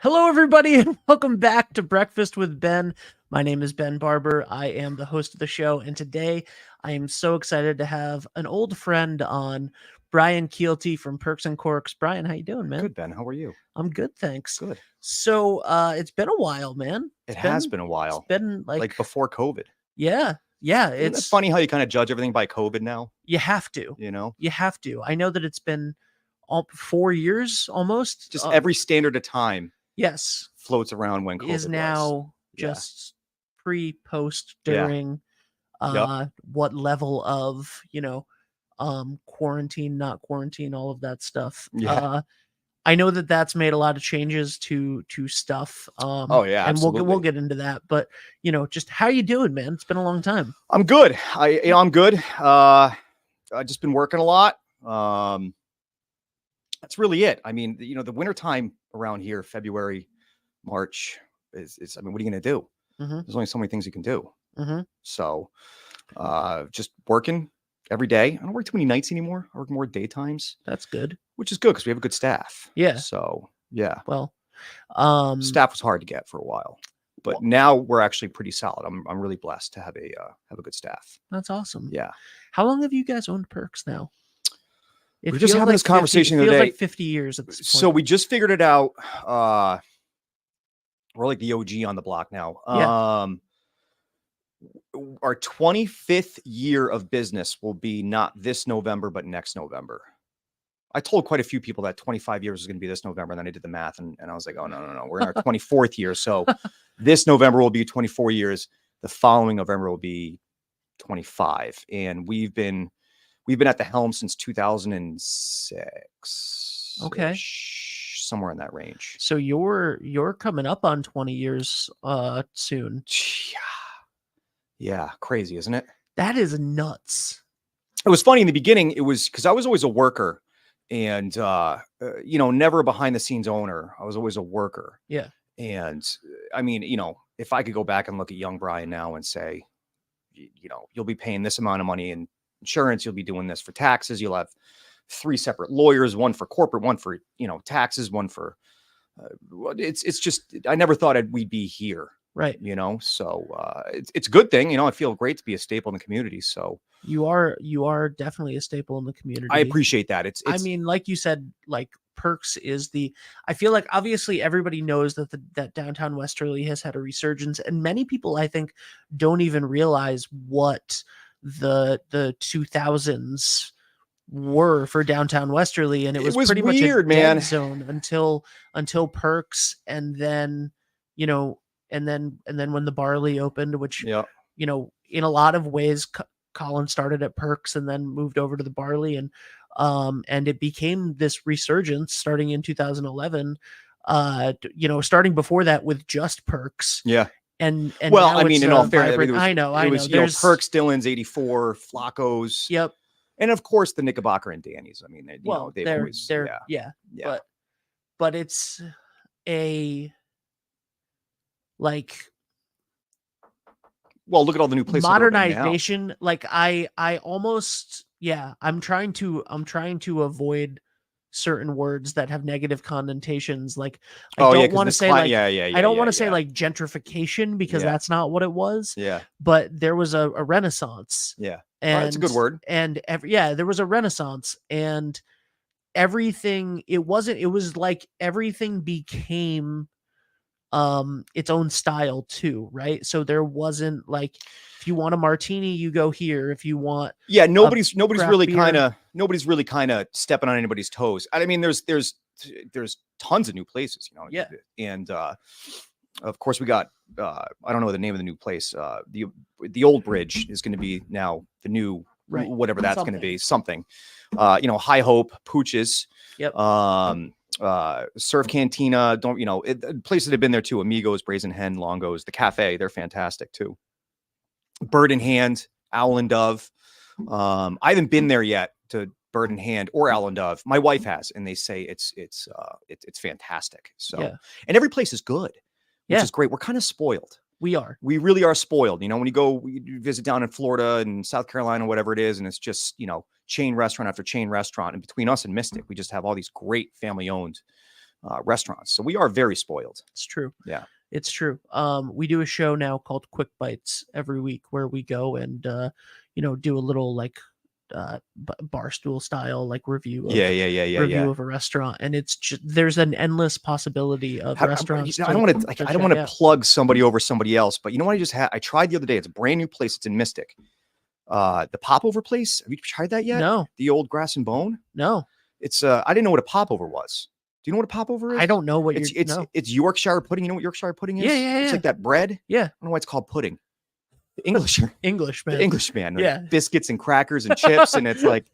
Hello, everybody, and welcome back to Breakfast with Ben. My name is Ben Barber. I am the host of the show, and today I am so excited to have an old friend on, Bryan Keilty from Perks and Corks. Bryan, how you doing, man? Good, Ben. How are you? I'm good, thanks. Good. So, it's been a while, man. It has been a while. It's been like before COVID. yeah. Isn't it funny how you kind of judge everything by COVID now? You have to. You know, You have to. I know that it's been 4 years almost. just every standard of time Yes. floats around when COVID Is now just pre, post, during, what level of, quarantine, not quarantine, all of that stuff. Yeah. I know that that's made a lot of changes to stuff. Oh yeah, and absolutely. we'll get into that. But just how you doing, man? It's been a long time. I'm good. I'm good. I just been working a lot. That's really it. I mean, the wintertime around here, February, March is I mean, what are you gonna do? There's only so many things you can do. So just working every day. I don't work too many nights anymore. I work more daytimes. That's good. Which is good because we have a good staff. Yeah. So yeah. Well, staff was hard to get for a while, but now we're actually pretty solid. I'm really blessed to have a good staff. That's awesome. Yeah. How long have you guys owned Perks now? We're just having this conversation the other day. Like 50 years at this point. So we just figured it out. We're like the OG on the block now. Yeah. Our 25th year of business will be not this November, but next November. I told quite a few people that 25 years was going to be this November. And then I did the math and I was like, oh, no. We're in our 24th year. So this November will be 24 years. The following November will be 25. And we've been at the helm since 2006. Okay. Somewhere in that range. So you're coming up on 20 years soon. Yeah. Crazy, isn't it? That is nuts. It was funny in the beginning. It was because I was always a worker and, never a behind the scenes owner. I was always a worker. Yeah. And I mean, if I could go back and look at young Bryan now and say, you'll be paying this amount of money in insurance, you'll be doing this for taxes, you'll have 3 separate lawyers, one for corporate, one for, taxes, one for, it's just, I never thought we'd be here. Right. So it's a good thing, I feel great to be a staple in the community. So you are definitely a staple in the community. I appreciate that. It's I mean, like you said, like Perks is I feel like obviously everybody knows that that Downtown Westerly has had a resurgence, and many people I think don't even realize what the 2000s were for Downtown Westerly, and it was pretty weird, much a man. dead zone until Perks, and then and then when the Barley opened, which in a lot of ways Colin started at Perks and then moved over to the Barley, and it became this resurgence starting in 2011. Starting before that with just Perks. Yeah. And well, I mean, in all fairness, I know. There's Perks, Dillon's, 84, Flacco's. Yep. And of course the Knickerbocker and Danny's. I mean, they're but it's a well, look at all the new places. Modernization. Like I almost, I'm trying to avoid certain words that have negative connotations. Like I don't want to say I don't want to say like gentrification, because that's not what it was. Yeah. But there was a renaissance. Yeah. And that's a good word. And there was a renaissance, and everything, it was like everything became its own style too, right? So there wasn't like, if you want a martini, you go here. If you want, nobody's really kind of stepping on anybody's toes. I mean, there's tons of new places, and of course we got I don't know the name of the new place. The old bridge is going to be now the new whatever that's going to be, something. High Hope, Pooch's. Yep. Surf Cantina, places that have been there too. Amigos, Brazen Hen, Longo's, the cafe, they're fantastic too. Bird in Hand, Owl and Dove. I haven't been there yet to Bird in Hand or Owl and Dove. My wife has, and they say it's fantastic. So, and every place is good, which is great. We're kind of spoiled. We really are spoiled. When you visit down in Florida and South Carolina, whatever it is, and it's just, chain restaurant after chain restaurant. And between us and Mystic, we just have all these great family owned restaurants. So we are very spoiled. It's true. Yeah. It's true. We do a show now called Quick Bites every week where we go and, do a little like barstool style like review of a restaurant, and it's just there's an endless possibility of restaurants. I don't want to plug somebody over somebody else, but you know what I tried the other day. It's a brand new place. It's in Mystic. The Popover place. Have you tried that yet? No. The old Grass and Bone? No. It's I didn't know what a popover was. Do you know what a popover is? I don't know what it's Yorkshire pudding. You know what Yorkshire pudding is? Yeah. It's like that bread. Yeah. I don't know why it's called pudding. English man. The Englishman. Yeah. Biscuits and crackers and chips, and it's like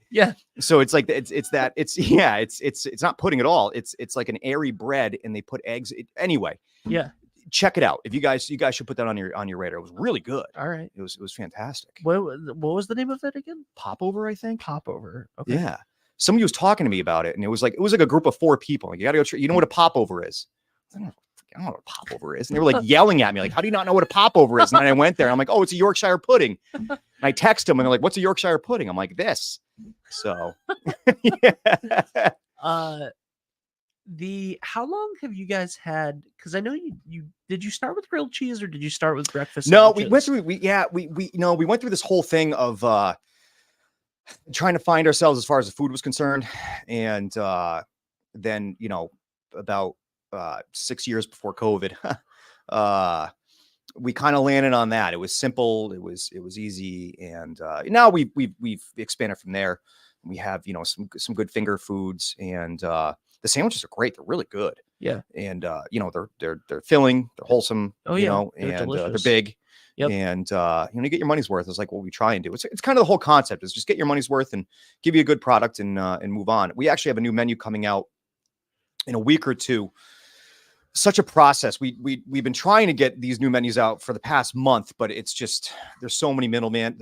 So it's like it's not pudding at all. It's like an airy bread, and they put eggs. Anyway. Yeah. Check it out. If you guys should put that on your radar. It was really good. All right. It was fantastic. What was the name of it again? Popover, I think. Popover. Okay. Yeah. Somebody was talking to me about it, and it was like a group of 4 people. Like, you gotta go. You know what a popover is? I don't know what a popover is. And they were like yelling at me, like, "How do you not know what a popover is?" And then I went there. And I'm like, "Oh, it's a Yorkshire pudding." And I text them, and they're like, "What's a Yorkshire pudding?" I'm like, "This." So, yeah. How long have you guys had? Because I know you did you start with grilled cheese, or did you start with breakfast sandwiches? We went through this whole thing of trying to find ourselves as far as the food was concerned, and then about 6 years before COVID, we kind of landed on that. It was simple, it was easy, and now we've expanded from there. We have some good finger foods, and the sandwiches are great. They're really good. Yeah. And they're filling, they're wholesome. Oh yeah. And they're big. Yep. And you get your money's worth. It's like what we try and do. It's kind of the whole concept is just get your money's worth and give you a good product and move on. We actually have a new menu coming out in a week or two. Such a process. We've been trying to get these new menus out for the past month, but it's just there's so many middlemen,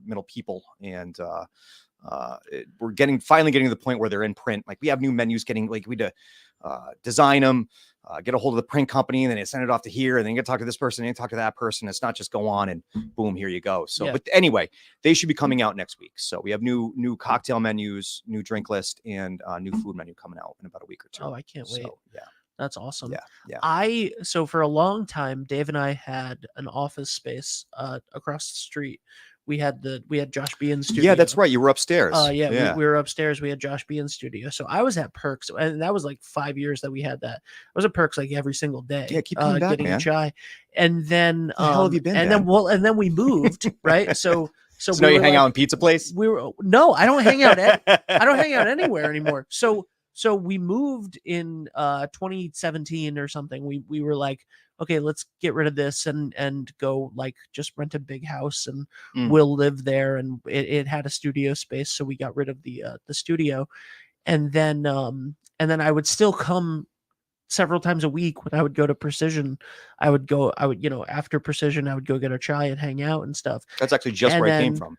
middle people, and we're finally getting to the point where they're in print. Like we have new menus getting like we design them, get a hold of the print company, and then they send it off to here, and then you get to talk to this person, and you talk to that person. It's not just go on and boom, here you go. So, But anyway, they should be coming out next week. So we have new cocktail menus, new drink list, and new food menu coming out in about a week or two. Oh, I can't wait. Yeah. That's awesome. Yeah. So for a long time, Dave and I had an office space across the street. We had Josh Bean's studio. Yeah, that's right. You were upstairs. We were upstairs. We had Josh Bean's studio. So I was at Perks, and that was like 5 years that we had that. I was at Perks like every single day. Yeah, keep coming back, getting man. a chai. And then Where the hell have you been? And then we moved, right? So now you hang out in pizza place? No, I don't hang out I don't hang out anywhere anymore. So we moved in 2017 or something. We were like, okay, let's get rid of this and go like just rent a big house and we'll live there. And it had a studio space, so we got rid of the studio. And then I would still come several times a week when I would go to Precision. After Precision, I would go get a chai and hang out and stuff. That's actually just where I came from.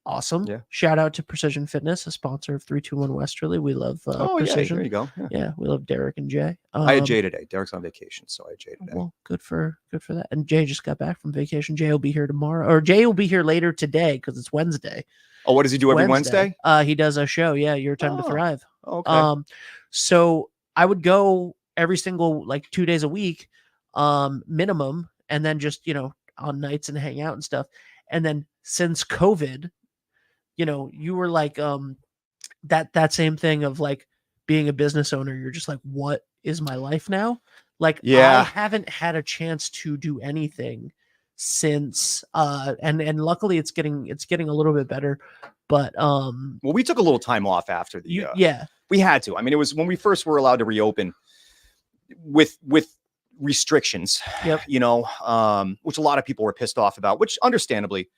Awesome. Yeah. Shout out to Precision Fitness, a sponsor of 321 Westerly. We love Precision. Yeah, there you go. Yeah, we love Derek and Jay. I had Jay today. Derek's on vacation, so I had Jay today. Well, good for that. And Jay just got back from vacation. Jay will be here tomorrow, or Jay will be here later today because it's Wednesday. Oh, what does he do every Wednesday? He does a show. Yeah, Your Time to Thrive. Okay. So I would go every single 2 days a week, minimum, and then just on nights and hang out and stuff. And then since COVID, you were like that same thing of like being a business owner. You're just like, what is my life now? Like, I haven't had a chance to do anything since and luckily it's getting a little bit better, but we took a little time off after the we had to. I mean, it was when we first were allowed to reopen with restrictions. Yep. Which a lot of people were pissed off about, which understandably.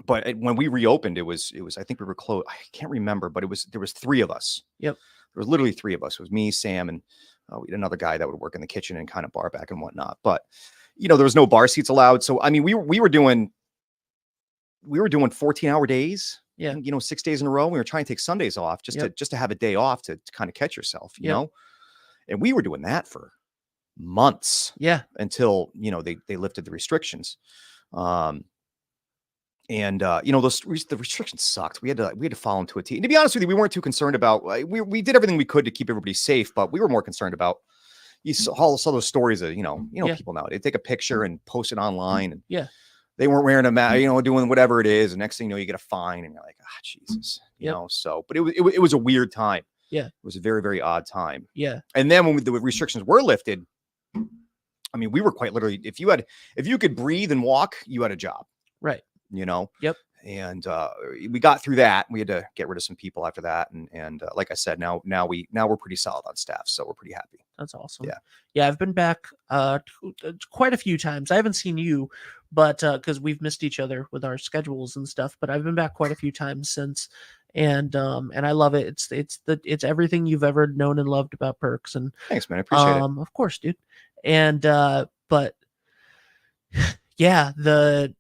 But when we reopened, it was, I think we were close. I can't remember, but there was 3 of us. Yep. There was literally 3 of us. It was me, Sam, and we had another guy that would work in the kitchen and kind of bar back and whatnot. But, there was no bar seats allowed. So, I mean, we were doing 14-hour days. Yeah. 6 days in a row. We were trying to take Sundays off just to have a day off to kind of catch yourself, you know? And we were doing that for months. Yeah. Until, they lifted the restrictions. And you know, the restrictions sucked. We had to follow them to a T. And to be honest with you, we weren't too concerned about. We did everything we could to keep everybody safe, but we were more concerned about. You saw those stories of people now. They take a picture and post it online, and they weren't wearing a mask, doing whatever it is. And next thing you know, you get a fine, and you're like, Jesus, you know. So, but it was a weird time. Yeah, it was a very, very odd time. Yeah, and then when the restrictions were lifted, I mean, we were quite literally, if you could breathe and walk, you had a job. Right. Yep. And we got through that. We had to get rid of some people after that. And like I said, now we're pretty solid on staff. So we're pretty happy. That's awesome. Yeah. Yeah. I've been back quite a few times. I haven't seen you, but because we've missed each other with our schedules and stuff, but I've been back quite a few times since. And I love it. It's everything you've ever known and loved about Perks. And thanks, man. I appreciate it. Of course, dude. And but yeah, the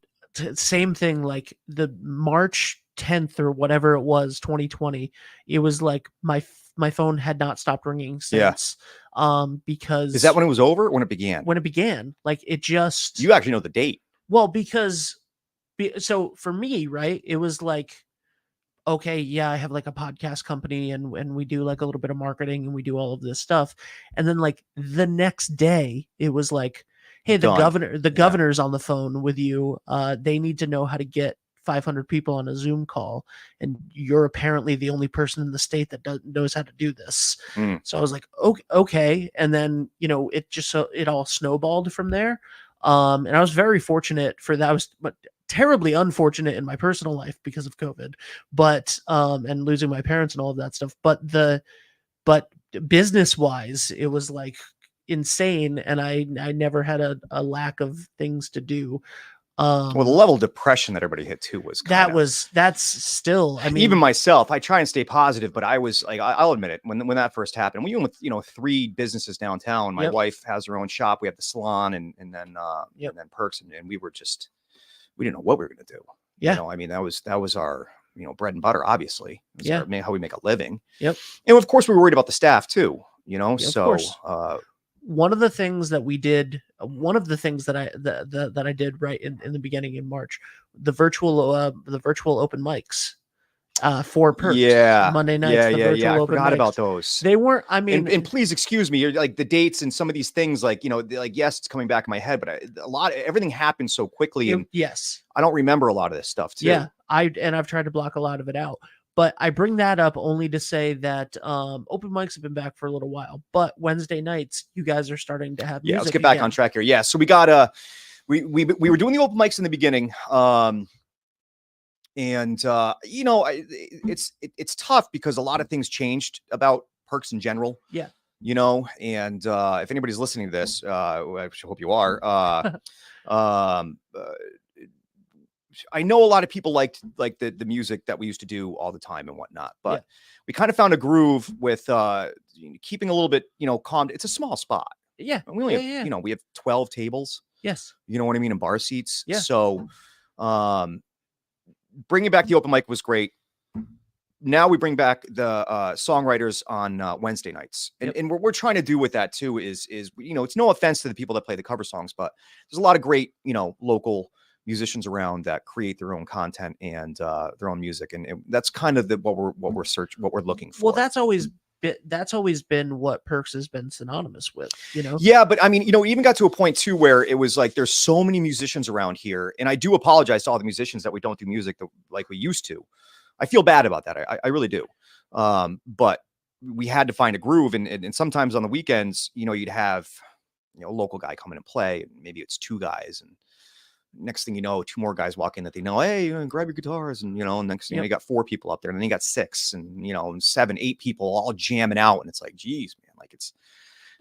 same thing, like the March 10th or whatever it was, 2020, it was like my phone had not stopped ringing since. Because is that when it was over or when it began? When it began, like it just, you actually know the date. Well, because so for me, right, it was like, okay, yeah, I have like a podcast company and we do like a little bit of marketing and we do all of this stuff. And then like the next day it was like, hey, the governor's on the phone with you. They need to know how to get 500 people on a Zoom call. And you're apparently the only person in the state that knows how to do this. So I was like, okay. And then, it all snowballed from there. And I was very fortunate for that. I was terribly unfortunate in my personal life because of COVID, but, and losing my parents and all of that stuff. But business wise, it was like insane. And I never had a lack of things to do. Well, the level of depression that everybody hit too was that's still, I mean, even myself, I try and stay positive, but I was like, I'll admit it, when that first happened, we went with 3 businesses downtown. My wife has her own shop. We have the salon and then Perks. And we didn't know what we were going to do. I mean, that was our, bread and butter, obviously. How we make a living. Yep. And of course we were worried about the staff too, so, one of the things that I did right in the beginning in March, the virtual open mics for Perks. Monday nights. I forgot about those. They weren't, I mean, and please excuse me, you're like the dates and some of these things, like, yes, it's coming back in my head, but everything happened so quickly. And yes, I don't remember a lot of this stuff too. Yeah. I've tried to block a lot of it out. But I bring that up only to say that open mics have been back for a little while. But Wednesday nights, you guys are starting to have music. Let's get back on track here. Yeah, so we got we were doing the open mics in the beginning, and it's tough because a lot of things changed about Perks in general. Yeah. And if anybody's listening to this, I hope you are. I know a lot of people liked the music that we used to do all the time and whatnot, but we kind of found a groove with keeping a little bit, calm. It's a small spot. Yeah. And we only have, we have 12 tables. Yes. You know what I mean? And bar seats. Yeah. So bringing back the open mic was great. Now we bring back the songwriters on Wednesday nights. And what we're trying to do with that too is, it's no offense to the people that play the cover songs, but there's a lot of great, local musicians around that create their own content and their own music, and that's kind of what we're looking for. Well, that's always been what Perks has been synonymous with, Yeah, but I mean, even got to a point too where it was like there's so many musicians around here, and I do apologize to all the musicians that we don't do music like we used to. I feel bad about that. I really do. But we had to find a groove, and sometimes on the weekends, you'd have a local guy come in and play, and maybe it's 2 guys, and next thing you know, 2 more guys walk in that they know, hey, grab your guitars, and next thing you got 4 people up there, and then you got 6 and 7, 8 people all jamming out, and it's like, geez, man, like it's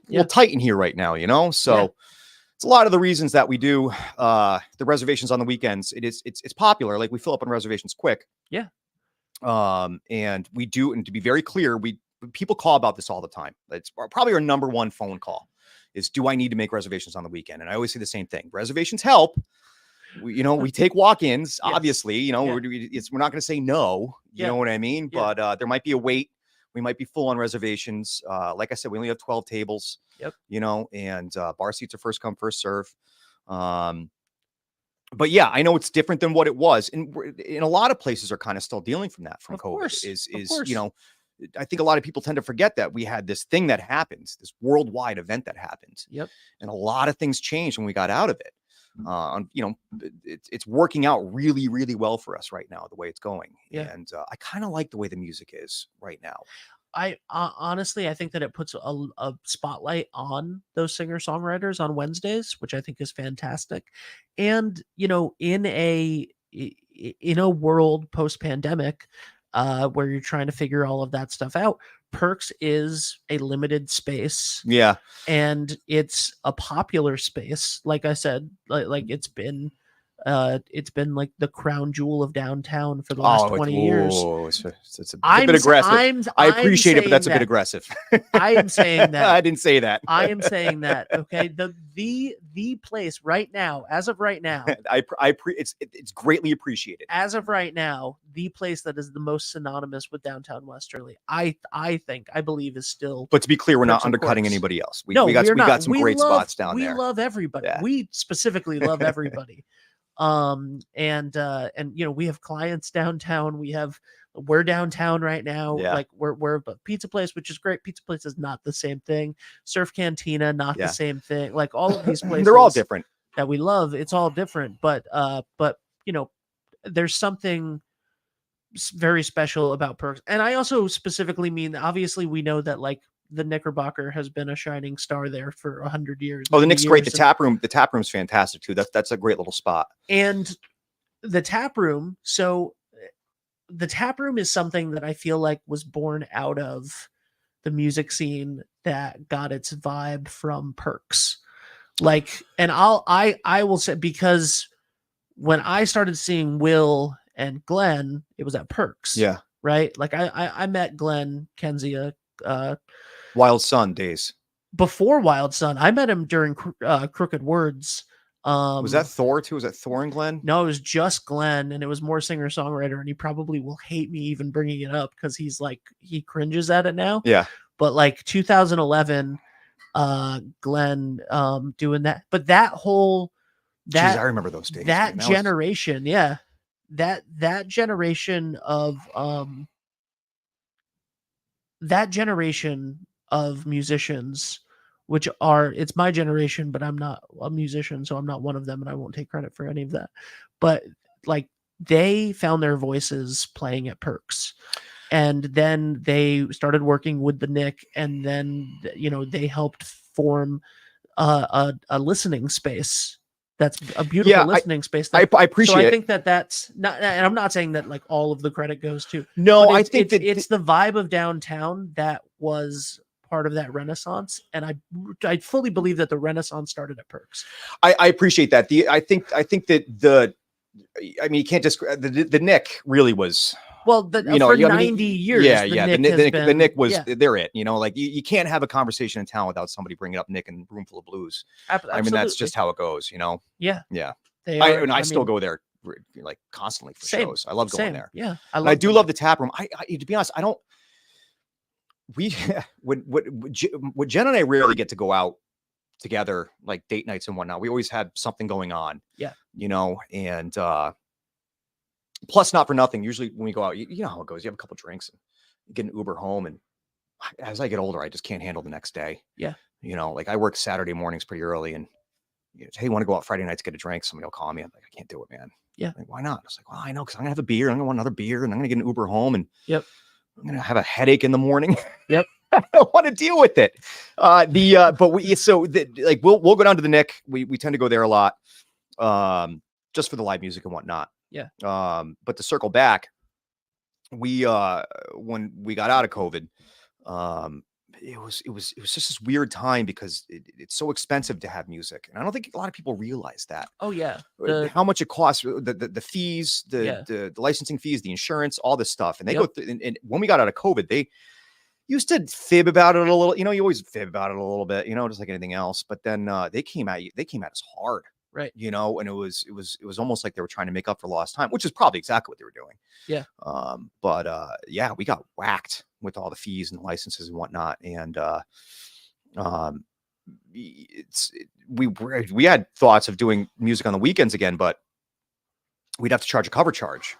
a little tight in here right now, so it's a lot of the reasons that we do the reservations on the weekends. It's popular, like we fill up on reservations quick. And we do, and to be very clear, people call about this all the time. It's probably our number 1 phone call is, do I need to make reservations on the weekend? And I always say the same thing: reservations help. We take walk-ins, obviously, we're not going to say no, you know what I mean? But there might be a wait. We might be full on reservations. Like I said, we only have 12 tables, and bar seats are first come, first serve. But yeah, I know it's different than what it was. And in a lot of places are kind of still dealing from that, from Of COVID course, is, of course. you know, I think a lot of people tend to forget that we had this thing that happens, this worldwide event that happened. Yep. And a lot of things changed when we got out of it. You know, it's working out really, really well for us right now, the way it's going. Yeah. And I kind of like the way the music is right now. I honestly, I think that it puts a spotlight on those singer-songwriters on Wednesdays, which I think is fantastic. And, you know, in a world post-pandemic, where you're trying to figure all of that stuff out, Perks is a limited space. Yeah. And it's a popular space. Like I said, like it's been like the crown jewel of downtown for the last 20 years. It's a bit aggressive. I appreciate it, but that's a bit aggressive. I am saying that. I didn't say that. I am saying that. Okay. The place right now, as of right now, it's greatly appreciated. As of right now, the place that is the most synonymous with Downtown Westerly, I believe is still. But to be clear, we're not Perks undercutting anybody else. We we got some great spots down there. We love everybody. Yeah. We specifically love everybody. And you know, we have clients downtown. We're downtown right now. Yeah. Like we're a pizza place, which is great. Pizza place is not the same thing. Surf Cantina, not the same thing. Like all of these places, they're all different that we love. It's all different, but you know, there's something very special about Perks. And I also specifically mean, obviously we know that like the Knickerbocker has been a shining star there for 100 years. Oh, the Knicks great. The tap room's fantastic too. That's a great little spot. And the tap room. So the tap room is something that I feel like was born out of the music scene that got its vibe from Perks. Like, and I will say, because when I started seeing Will and Glenn, it was at Perks. Yeah. Right. Like I met Glenn Kenzia, Wild Sun days. Before Wild Sun, I met him during Crooked Words. Was that Thor too? Was that Thor and Glenn? No, it was just Glenn, and it was more singer-songwriter, and he probably will hate me even bringing it up because he's like, he cringes at it now. Yeah. But like 2011, Glenn doing that. But that whole Jeez, I remember those days. That generation, yeah. That generation of musicians, which are, it's my generation, but I'm not a musician, so I'm not one of them, and I won't take credit for any of that. But like, they found their voices playing at Perks, and then they started working with the Nick, and then, you know, they helped form a listening space. That's a beautiful listening space. I appreciate. So I think that's not, and I'm not saying that like all of the credit goes to. No, I think it's the vibe of downtown that was part of that renaissance, and I fully believe that the renaissance started at Perks. I appreciate that. I think that I mean, you can't just the Nick really was. Well, for 90 years, the Nick was they're it. You know, like you can't have a conversation in town without somebody bringing up Nick and Roomful of Blues. Absolutely. I mean, that's just how it goes. You know. Yeah. Yeah. I still go there like constantly for shows. I love going there. Yeah, I do love the tap room. I to be honest, I don't. When Jen and I rarely get to go out together, like date nights and whatnot. We always had something going on. Yeah. You know, and plus, not for nothing. Usually when we go out, you know how it goes. You have a couple drinks and you get an Uber home. And as I get older, I just can't handle the next day. Yeah. You know, like I work Saturday mornings pretty early, and hey, want to go out Friday nights, get a drink? Somebody will call me. I'm like, I can't do it, man. Yeah. Like, why not? I was like, well, I know, because I'm gonna have a beer. I'm gonna want another beer, and I'm gonna get an Uber home, and yep, I'm gonna have a headache in the morning. Yep. I don't want to deal with it. But we'll go down to the Nick. We tend to go there a lot, just for the live music and whatnot. Yeah. But to circle back, when we got out of COVID, it was just this weird time because it's so expensive to have music, and I don't think a lot of people realize that. Oh yeah, how much it costs, the fees, the licensing fees, the insurance, all this stuff, and they go through. And when we got out of COVID, they used to fib about it a little. You know, you always fib about it a little bit, you know, just like anything else. But then they came at us hard. Right. You know, and it was almost like they were trying to make up for lost time, which is probably exactly what they were doing. Yeah. But we got whacked with all the fees and licenses and whatnot. And we had thoughts of doing music on the weekends again, but we'd have to charge a cover charge.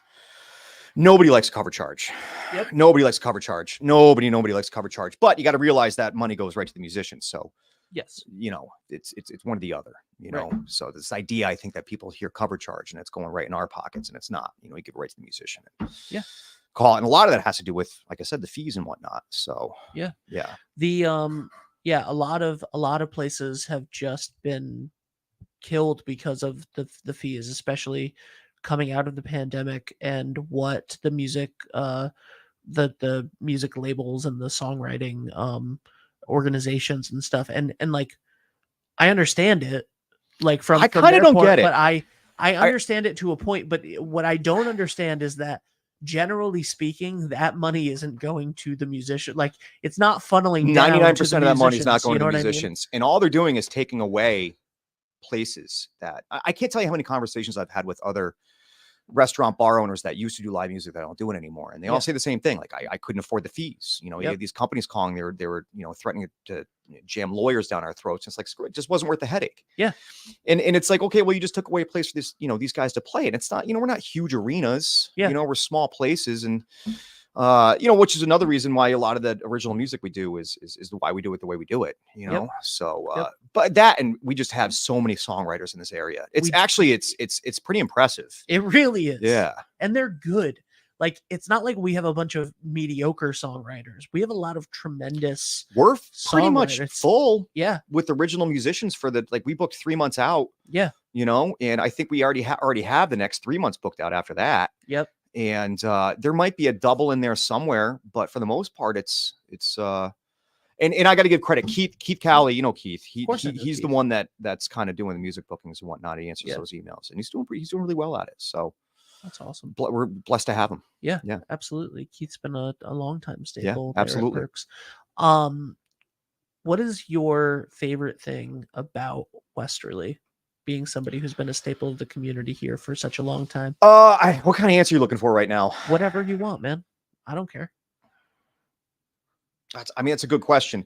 Nobody likes a cover charge. Yep. Nobody likes a cover charge. Nobody likes a cover charge. But you got to realize that money goes right to the musicians. So, yes, it's one or the other, know. So this idea, I think that people hear cover charge and it's going right in our pockets, and it's not. You give it right to the musician. Yeah. Call it. And a lot of that has to do with, like I said, the fees and whatnot. So yeah. The a lot of places have just been killed because of the fees, especially coming out of the pandemic, and what the music the music labels and the songwriting organizations and stuff, and like I understand it, like from I kind of don't get it, but I understand it to a point, but what I don't understand is that generally speaking, that money isn't going to the musician. Like, it's not funneling down. 99% of that money is not going to musicians, and all they're doing is taking away places that I can't tell you how many conversations I've had with other restaurant bar owners that used to do live music that don't do it anymore, and they all say the same thing. Like, I couldn't afford the fees. You had these companies calling, they were threatening to jam lawyers down our throats. It's like, screw it, just wasn't worth the headache. Yeah. And it's like, okay, well, you just took away a place for this, these guys to play. And it's not, we're not huge arenas. We're small places, and which is another reason why a lot of the original music we do is why we do it the way we do it, So, but that, and we just have so many songwriters in this area. It's it's pretty impressive. It really is. Yeah. And they're good. Like, it's not like we have a bunch of mediocre songwriters. We have a lot of tremendous. We're pretty much full. Yeah. With original musicians we booked 3 months out. Yeah. And I think we already have the next 3 months booked out after that. Yep. And there might be a double in there somewhere, but for the most part, it's and I got to give credit. Keith Cowley, Keith, he's the one that's kind of doing the music bookings and whatnot. He answers those emails, and he's doing really well at it. So that's awesome. We're blessed to have him. Yeah, absolutely. Keith's been a long time staple. Yeah, absolutely. Perks. What is your favorite thing about Westerly, being somebody who's been a staple of the community here for such a long time? What kind of answer are you looking for right now? Whatever you want, man. I don't care. That's a good question.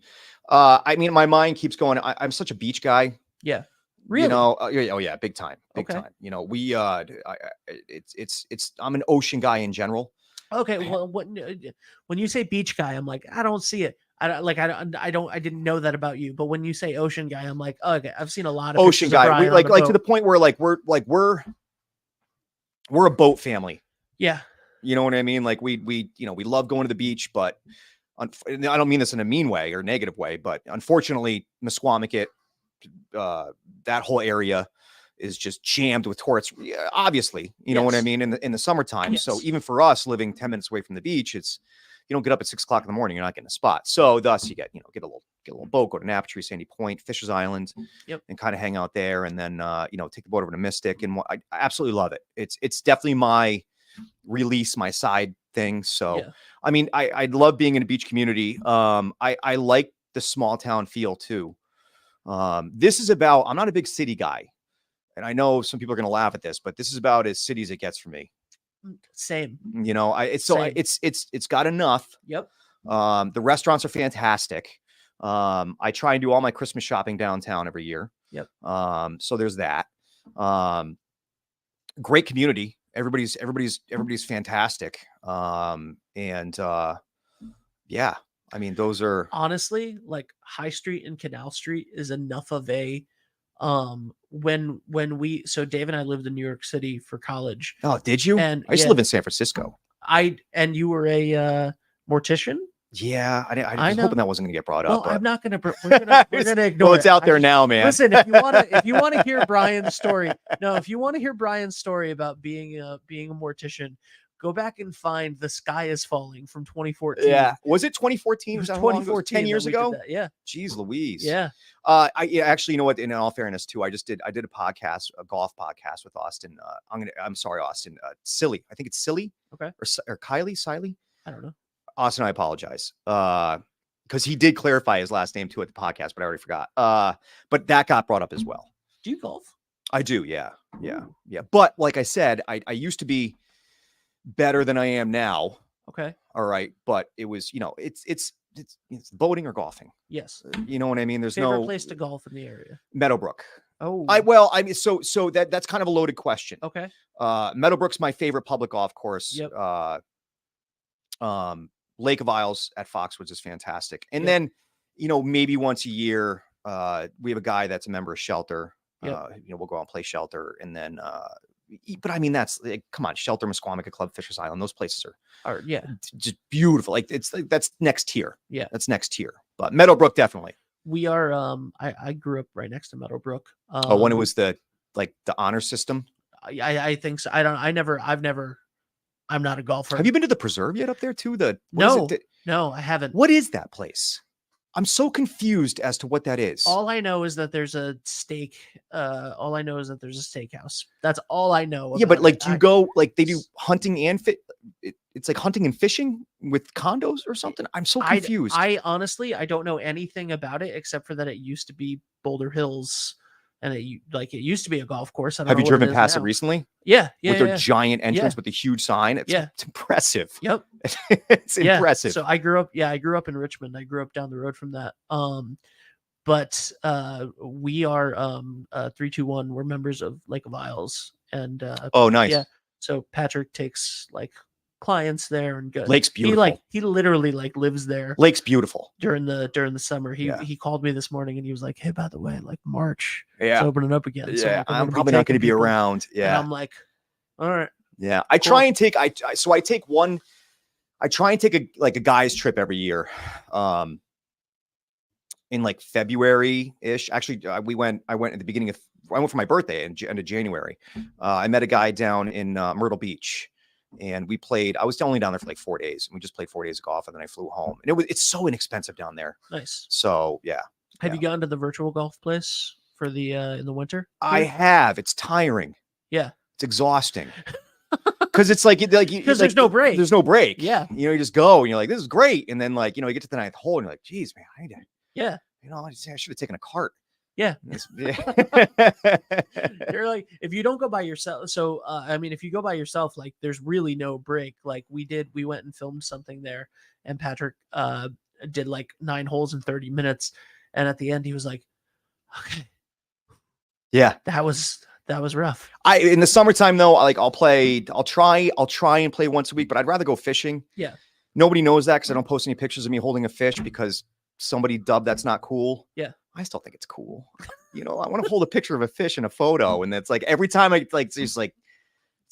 My mind keeps going. I'm such a beach guy. Yeah. Really? Oh yeah, big time. Time. We I'm an ocean guy in general. Okay. Well, when you say beach guy, I'm like, I don't see it. I didn't know that about you. But when you say ocean guy, I'm like, oh, okay, I've seen a lot of ocean guy. We like to the point where we're a boat family. Yeah. You know what I mean? Like we love going to the beach, but I don't mean this in a mean way or negative way, but unfortunately, Mesquamaket, that whole area is just jammed with tourists. Obviously, you know what I mean, in the summertime. Yes. So even for us living 10 minutes away from the beach, it's, you don't get up at 6 o'clock in the morning, you're not getting a spot. So thus you get a little boat, go to Napatry, Sandy Point, Fisher's Island, and kind of hang out there. And then, take the boat over to Mystic. And I absolutely love it. It's definitely my release, my side thing. So, I love being in a beach community. I like the small town feel too. This is about, I'm not a big city guy, and I know some people are going to laugh at this, but this is about as city as it gets for me. Same. It's got enough. Yep. The restaurants are fantastic. I try and do all my Christmas shopping downtown every year. Yep. So there's that. Great community. Everybody's fantastic. Those are honestly, like, High Street and Canal Street is enough of a when so Dave and I lived in New York City for college. Oh, did you? And I used to live in San Francisco. And you were a mortician? Yeah, I was hoping that wasn't going to get brought up. But I'm not going to. We're going to ignore. Well, it's out there now, man. Listen, if you want to hear Bryan's story, if you want to hear Bryan's story about being a mortician, go back and find "The Sky Is Falling" from 2014. Yeah, was it 2014? It was 2014. 10 years ago. Yeah. Jeez Louise. Yeah. Actually, you know what? In all fairness, too, I did a podcast, a golf podcast with Austin. I'm sorry, Austin. Silly. I think it's Silly. Okay. Or Siley. I don't know. Austin, I apologize. Because he did clarify his last name too at the podcast, but I already forgot. But that got brought up as well. Do you golf? I do. Yeah. But like I said, I used to be better than I am now. Okay. All right. But it was, it's boating or golfing. Yes. You know what I mean? There's favorite no place to golf in the area. Meadowbrook. Oh, I mean, so that's kind of a loaded question. okay. Meadowbrook's my favorite public golf course. Yep. Lake of Isles at Foxwoods is fantastic. And Yep. then, maybe once a year, we have a guy that's a member of Shelter. Yep. We'll go out and play Shelter, and then, but I mean, that's like, come on, Shelter, Musqueamica Club, Fisher's Island. Those places are Yeah, just beautiful. Like that's next tier. Yeah, that's next tier. But Meadowbrook definitely. We are. I grew up right next to Meadowbrook. When it was the honor system. I think so. I'm not a golfer. Have you been to the preserve yet up there too? No, I haven't. What is that place? I'm so confused as to what that is. All I know is that there's a steak. All I know is that there's a steakhouse. That's all I know. Yeah, but like, do you go, like, they do hunting and it's like hunting and fishing with condos or something? I'm so confused. I honestly, I don't know anything about it except for that it used to be Boulder Hills, and it used to be a golf course. Have you driven past it recently? Yeah. With their giant entrance with the huge sign. It's impressive. Yep. It's impressive. So I grew up in Richmond. I grew up down the road from that. But we are 321. We're members of Lake of Isles, and oh, nice. Yeah. So Patrick takes like clients there and goes. Lake's beautiful. He literally like lives there. Lake's beautiful during the summer. He called me this morning and he was like, "Hey, by the way, like March, it's opening up again." So like, I'm probably not going to be around. Yeah. And I'm like, all right. Yeah. I try and take I try and take a guy's trip every year. In like February-ish. Actually, I went at the beginning of, I went for my birthday in end of January. I met a guy down in Myrtle Beach, and we played. I was only down there for like 4 days, and we just played 4 days of golf, and then I flew home. And it's so inexpensive down there. Nice. So yeah. Have you gone to the virtual golf place for the in the winter? I have. It's tiring. Yeah. It's exhausting. Because it's like there's no break. There's no break. Yeah. You just go and you're like, this is great. And then like, you get to the ninth hole and you're like, geez, man, I need to. Yeah. I should have taken a cart. Yeah. You're like, if you don't go by yourself. So, I mean, if you go by yourself, like there's really no break. Like we went and filmed something there, and Patrick did like 9 holes in 30 minutes. And at the end he was like, okay. Yeah. That was rough. In the summertime though, I'll try and play once a week, but I'd rather go fishing. Yeah. Nobody knows that because I don't post any pictures of me holding a fish because somebody dubbed that's not cool. Yeah. I still think it's cool. I want to hold a picture of a fish in a photo. And it's like every time it's like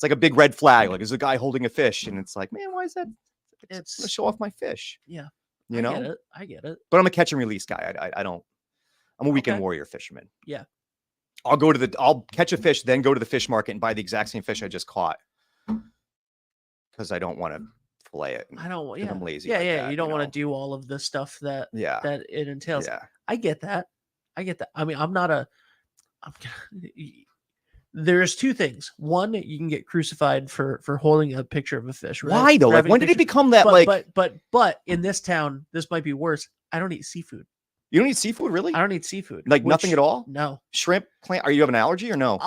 a big red flag. Like there's a guy holding a fish and it's like, man, why is that? It's to show off my fish. Yeah. I get it. But I'm a catch and release guy. I'm a weekend warrior fisherman. Yeah. I'll catch a fish, then go to the fish market and buy the exact same fish I just caught. Because I don't want to fillet it. I'm lazy. Yeah. You don't want to do all of the stuff that it entails. Yeah. I get that. I mean, there's 2 things. One, you can get crucified for holding a picture of a fish. Right? Why though? Like when did it become that? But in this town, this might be worse. I don't eat seafood. You don't eat seafood, really? I don't eat seafood. Like nothing at all? No. Shrimp, plant. Are you have an allergy or no?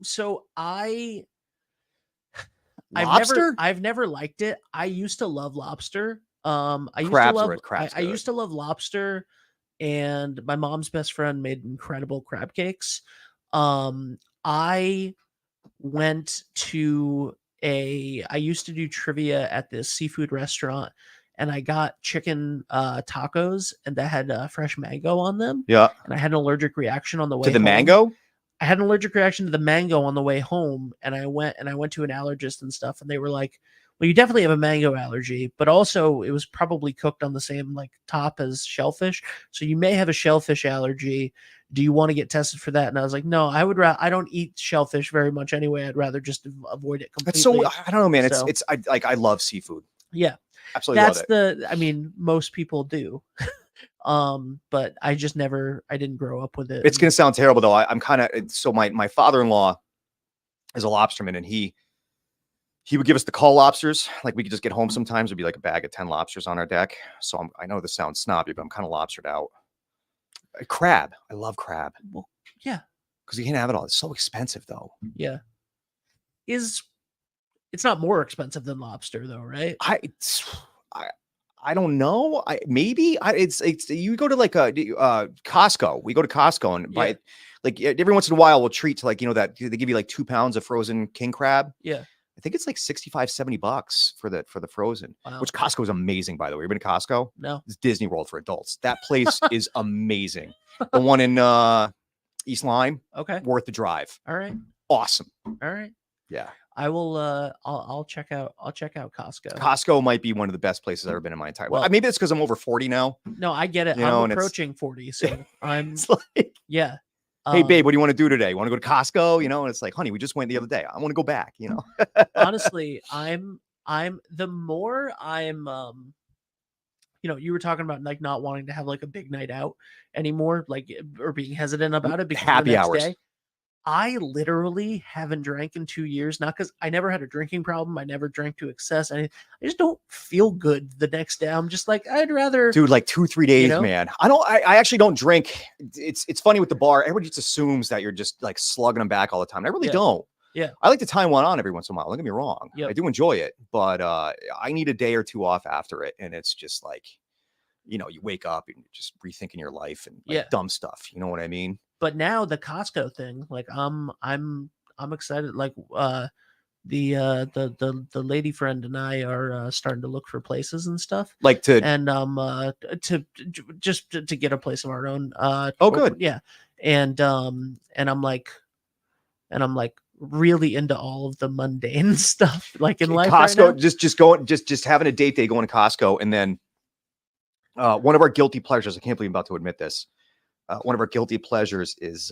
So lobster? I've never liked it. I used to love lobster. I used to love lobster, and my mom's best friend made incredible crab cakes. I used to do trivia at this seafood restaurant, and I got chicken tacos, and that had fresh mango on them. Yeah. And I had an allergic reaction on the way to the home. Mango? I had an allergic reaction to the mango on the way home, and I went to an allergist and stuff, and they were like, well, you definitely have a mango allergy, but also it was probably cooked on the same like top as shellfish. So you may have a shellfish allergy. Do you want to get tested for that? And I was like, no, I don't eat shellfish very much anyway. I'd rather just avoid it completely. That's so, I don't know, man. I love seafood. Yeah. Absolutely love it. I mean, most people do. But I didn't grow up with it. It's going to sound terrible though. I'm kind of, so my father-in-law is a lobsterman, and he would give us the call lobsters. Like we could just get home sometimes. It'd be like a bag of 10 lobsters on our deck. So I know this sounds snobby, but I'm kind of lobstered out. Crab. I love crab. Well, yeah. Because you can't have it all. It's so expensive though. Yeah. It's not more expensive than lobster though, right? I don't know. It's you go to like a Costco. We go to Costco and buy like every once in a while we'll treat to like, that they give you like 2 pounds of frozen king crab. Yeah. I think it's like $65-$70 for the frozen, Wow. which Costco is amazing, by the way. You've been to Costco? No. It's Disney World for adults. That place is amazing. The one in East Lyme. Okay. Worth the drive. All right. Awesome. All right. Yeah. I will I'll check out Costco. Costco might be one of the best places I've ever been in my entire life. Maybe it's because I'm over 40 now. No, I get it. I'm approaching 40, so I'm like, yeah. Hey babe, what do you want to do today? You want to go to Costco? And it's like, honey, we just went the other day. I want to go back, Honestly, I'm the more I'm you were talking about like not wanting to have like a big night out anymore, like, or being hesitant about it because happy hours. Day, I literally haven't drank in 2 years, not because I never had a drinking problem. I never drank to excess. I just don't feel good the next day. I'm just like, I'd rather, dude, like 2-3 days, man. I actually don't drink. It's funny with the bar. Everybody just assumes that you're just like slugging them back all the time. I really don't. Yeah. I like to time one on every once in a while. Don't get me wrong. Yep. I do enjoy it, but I need a day or two off after it. And it's just like, you wake up and you're just rethinking your life and like dumb stuff. You know what I mean? But now the Costco thing, like I'm excited. Like the lady friend and I are starting to look for places and stuff. Like to get a place of our own. Good. Yeah. And I'm like really into all of the mundane stuff like in life. Costco, right now. just having a date day going to Costco, and then one of our guilty pleasures. I can't believe I'm about to admit this. One of our guilty pleasures is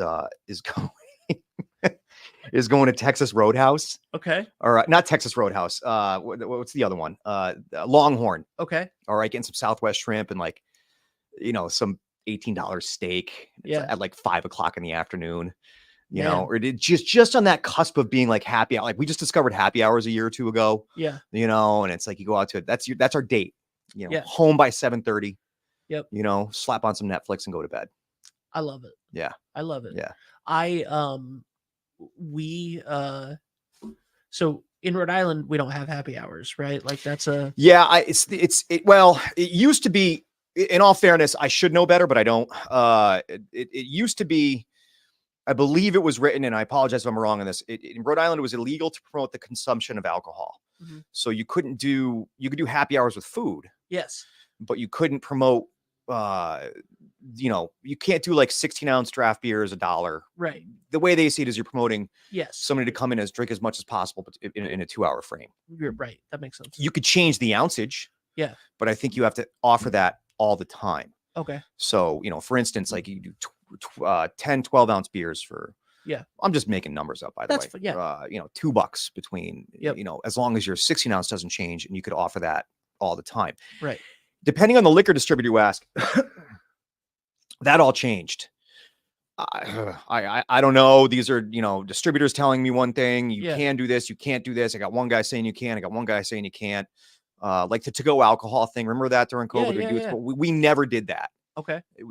going to Texas Roadhouse. Okay. All right. Not Texas Roadhouse. What's the other one? Longhorn. Okay. All right. Getting some Southwest shrimp and like, some $18 steak at like 5:00 in the afternoon, or just on that cusp of being like happy hour. Like we just discovered happy hours a year or two ago. Yeah. And it's like, you go out to it. That's our date, home by 7:30. Yep. Slap on some Netflix and go to bed. I love it. Yeah. I love it. Yeah. So in Rhode Island, we don't have happy hours, right? Like that's a, it used to be, in all fairness, I should know better, but I don't. It used to be, I believe it was written, and I apologize if I'm wrong on this. In Rhode Island, it was illegal to promote the consumption of alcohol. Mm-hmm. So you could do happy hours with food. Yes. But you couldn't promote, you can't do like 16-ounce draft beers $1. Right. The way they see it is you're promoting yes somebody to come in drink as much as possible, but in a 2-hour frame. You're right. That makes sense. You could change the ounceage. Yeah. But I think you have to offer that all the time. Okay. So, for instance, like you do 10, 12-ounce beers for, I'm just making numbers up, by the way. $2 between, as long as your 16-ounce doesn't change, and you could offer that all the time. Right. Depending on the liquor distributor you ask, that all changed. I don't know. These are, distributors telling me one thing. You can do this. You can't do this. I got one guy saying you can. I got one guy saying you can't. Like the to-go alcohol thing. Remember that during COVID? We never did that. Okay. I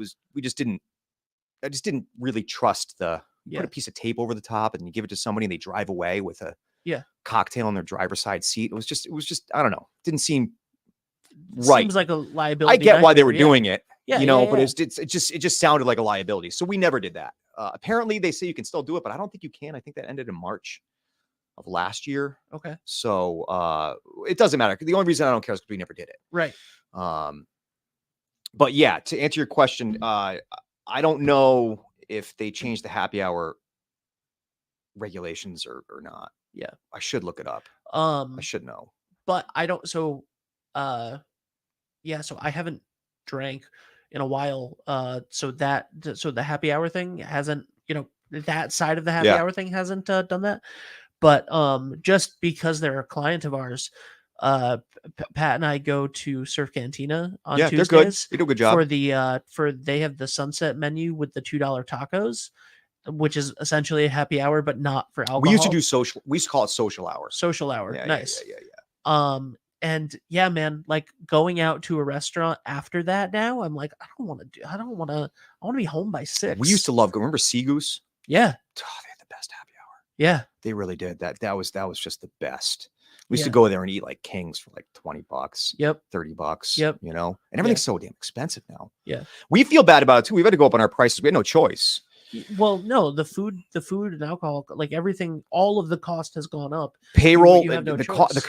just didn't really trust put a piece of tape over the top and you give it to somebody and they drive away with a cocktail on their driver's side seat. It was just, I don't know. Didn't seem right. Seems like a liability. I get why they were doing it. But it just sounded like a liability. So we never did that. Apparently they say you can still do it, but I don't think you can. I think that ended in March of last year. Okay. So it doesn't matter. The only reason I don't care is because we never did it. Right. But yeah, to answer your question, I don't know if they changed the happy hour regulations or not. Yeah. I should look it up. I should know. But I don't. So, so I haven't drank in a while. So the happy hour thing hasn't, that side of the happy hour thing hasn't done that. But just because they're a client of ours, Pat and I go to Surf Cantina on Tuesdays. They're good. They do a good job. They have the sunset menu with the $2 tacos, which is essentially a happy hour, but not for alcohol. We used to call it social hour. Social hour. Yeah, nice. Yeah. And yeah, man, like going out to a restaurant after that now, I'm like, I want to be home by 6. We used to remember Sea Goose? Yeah. Oh, they had the best happy hour. Yeah. They really did. That was just the best. We used to go there and eat like kings for like $20. Yep. $30. Yep. You know, and everything's so damn expensive now. Yeah. We feel bad about it too. We've had to go up on our prices. We had no choice. Well, no, the food and alcohol, like everything, all of the cost has gone up. Payroll, you have no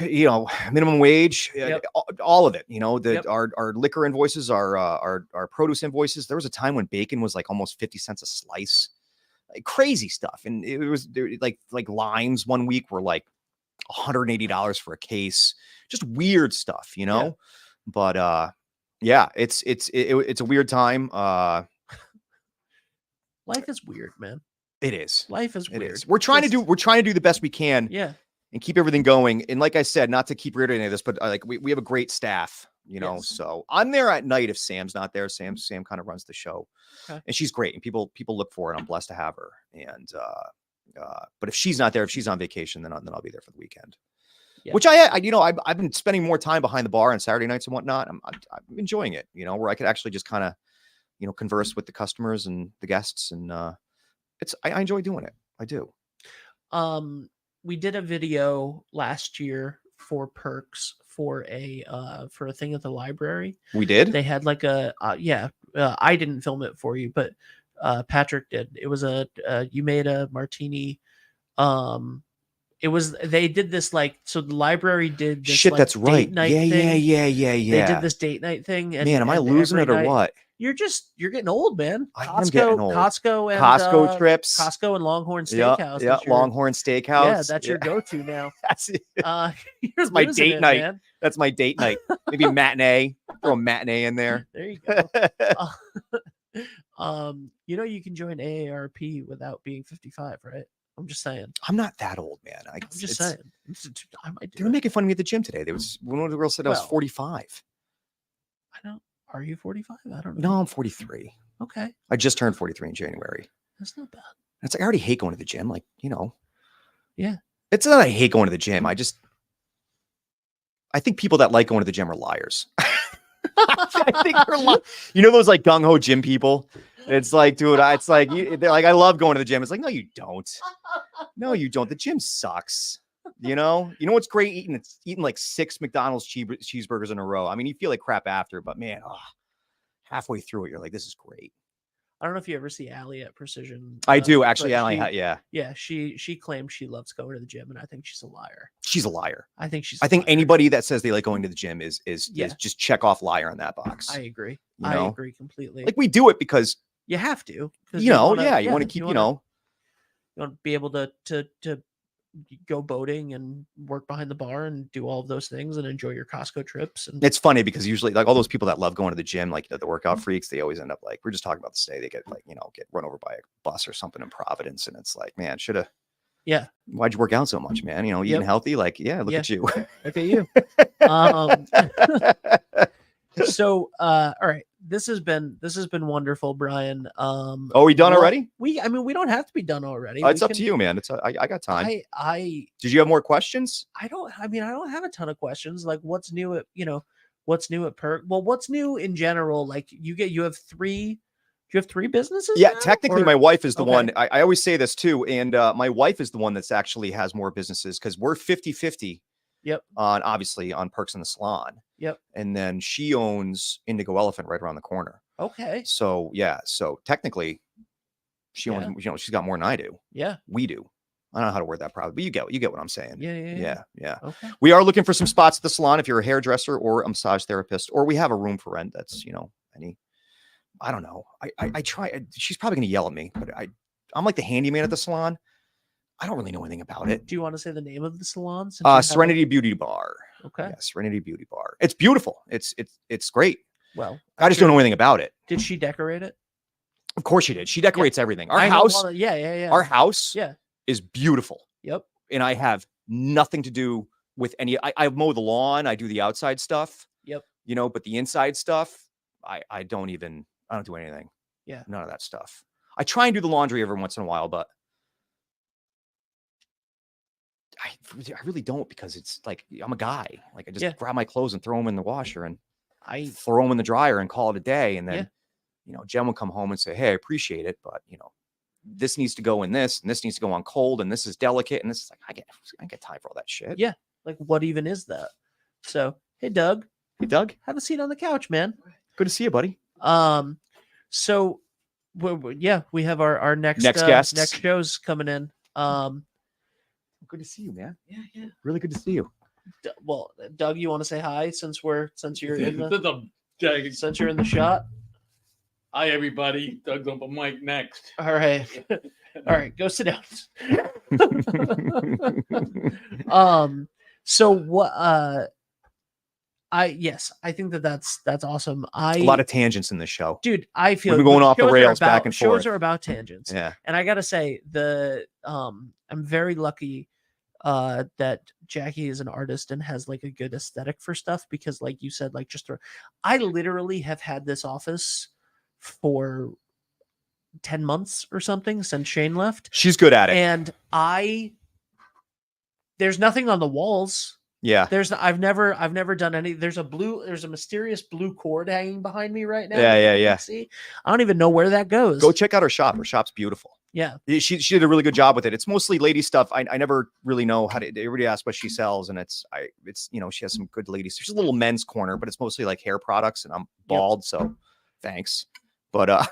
you know, minimum wage, Yep. all of it. You know, Yep. our liquor invoices, our produce invoices. There was a time when bacon was like almost 50 cents a slice, like crazy stuff. And it was like limes one week were like $180 for a case, just weird stuff, you know. Yeah. But yeah, it's a weird time. Life is weird, man. It is. Life is weird. It is. We're trying to do the best we can. Yeah. And keep everything going. And like I said, not to keep reiterating this, but like we have a great staff, you know. Yes. So I'm there at night if Sam's not there. Sam kind of runs the show. Okay. And she's great. And people look for it. I'm blessed to have her. And but if she's not there, if she's on vacation, then I'll be there for the weekend. Yeah. Which I've been spending more time behind the bar on Saturday nights and whatnot. I'm enjoying it, you know, where I could actually just kind of, you know, converse with the customers and the guests, and I enjoy doing it. I do. We did a video last year for Perks for a thing at the library. We did. They had like a I didn't film it for you, but Patrick did. It was you made a martini. They did this like, so the library did this. Shit, like, that's right. Date night yeah, thing. Yeah. They did this date night thing. And, man, am I losing it or what? You're getting old, man. I'm getting old. Costco trips. Costco and Longhorn Steakhouse. Yeah, Longhorn Steakhouse. Yeah, that's your go-to now. That's my date night. Man. That's my date night. Maybe a matinee. Throw a matinee in there. There you go. You know, you can join AARP without being 55, right? I'm just saying. I'm not that old, man. I'm just saying. They were making fun of me at the gym today. One of the girls said I was 45. I don't. Are you 45? I don't know. No, I'm 43. Okay. I just turned 43 in January. That's not bad. It's like I already hate going to the gym. Like, you know. Yeah. It's not that I hate going to the gym. I think people that like going to the gym are liars. I think they're you know those like gung ho gym people. It's like, dude, it's like they're like, I love going to the gym. It's like, no, you don't. No, you don't. The gym sucks. You know what's great? Eating like 6 McDonald's cheeseburgers in a row. I mean, you feel like crap after, but man, halfway through it, you're like, this is great. I don't know if you ever see Allie at Precision. I do actually. Allie, yeah. Yeah, she claims she loves going to the gym, and I think she's a liar. She's a liar. I think anybody that says they like going to the gym is just check off liar on that box. I agree. You know? I agree completely. Like we do it because you have to. You want to keep, you want to be able to go boating and work behind the bar and do all of those things and enjoy your Costco trips. And it's funny because usually like all those people that love going to the gym, like the workout freaks, they always end up like, we're just talking about this today. They get like, get run over by a bus or something in Providence. And it's like, man, yeah. Why'd you work out so much, man? Eating healthy. Like, look at you. Look at you. So, all right. This has been wonderful, Bryan. Are we done already? We don't have to be done already. It's up to you, man. I got time. Did you have more questions? I don't have a ton of questions. Like what's new at Perk? Well, what's new in general? Like you have 3 businesses? Yeah, technically my wife is the one. I always say this too. And my wife is the one that's actually has more businesses because we're 50-50. Yep. Obviously on Perks in the Salon. Yep. And then she owns Indigo Elephant right around the corner. Okay. So yeah. So technically she owns, she's got more than I do. Yeah. We do. I don't know how to word that probably, but you get what I'm saying. Yeah. Okay. We are looking for some spots at the salon if you're a hairdresser or a massage therapist, or we have a room for rent that's, I don't know. I try. She's probably going to yell at me, but I'm like the handyman at the salon. I don't really know anything about it. Do you want to say the name of the salon? Serenity Beauty Bar. Okay. Yeah, Serenity Beauty Bar. It's beautiful. It's great. Well, I just don't know anything about it. Did she decorate it? Of course she did. She decorates everything. Our house. Yeah. Our house. Yeah. Is beautiful. Yep. And I have nothing to do with any. I mow the lawn. I do the outside stuff. Yep. But the inside stuff, I don't do anything. Yeah. None of that stuff. I try and do the laundry every once in a while, but I really don't, because it's like I'm a guy. Like I just grab my clothes and throw them in the washer and I throw them in the dryer and call it a day. And then, Jen will come home and say, "Hey, I appreciate it, but this needs to go in this, and this needs to go on cold, and this is delicate, and this is like I get time for all that shit." Yeah. Like, what even is that? So, hey, Doug. Hey, Doug. Have a seat on the couch, man. Good to see you, buddy. So, yeah, we have our next guests. next shows coming in. Good to see you, man. Yeah. Really good to see you. Well, Doug, you want to say hi since you're in since you're in the shot? Hi, everybody. Doug's up on mic next. All right. All right, go sit down. So what I think that's awesome. A lot of tangents in this show. Dude, I feel we're going off the rails back and forth. Shows are about tangents. Yeah. And I gotta say, I'm very lucky that Jackie is an artist and has like a good aesthetic for stuff, because like you said, like I literally have had this office for 10 months or something since Shane left. She's good at it. And there's nothing on the walls. Yeah. I've never done any. There's a mysterious blue cord hanging behind me right now. Yeah. See, I don't even know where that goes. Go check out her shop. Her shop's beautiful. Yeah. She did a really good job with it. It's mostly lady stuff. I never really know how to, everybody asks what she sells, and it's she has some good ladies. There's a little men's corner, but it's mostly like hair products, and I'm bald. So thanks. But,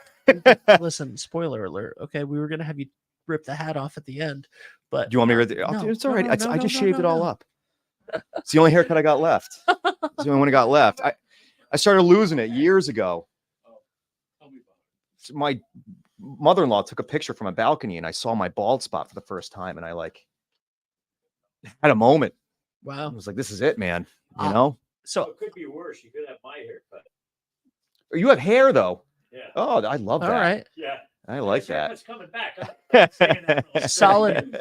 listen, spoiler alert. Okay. We were going to have you rip the hat off at the end, but do you want me to? It's all right. I just shaved it all up. It's the only haircut I got left. It's the only one I got left. I started losing it years ago. Tell me about it. My mother-in-law took a picture from a balcony, and I saw my bald spot for the first time, and I had a moment. Wow. I was like, this is it, man. You know? So it could be worse. You could have my haircut. You have hair though. Yeah. Oh, I love that. All right. Yeah. I like that. It's coming back. solid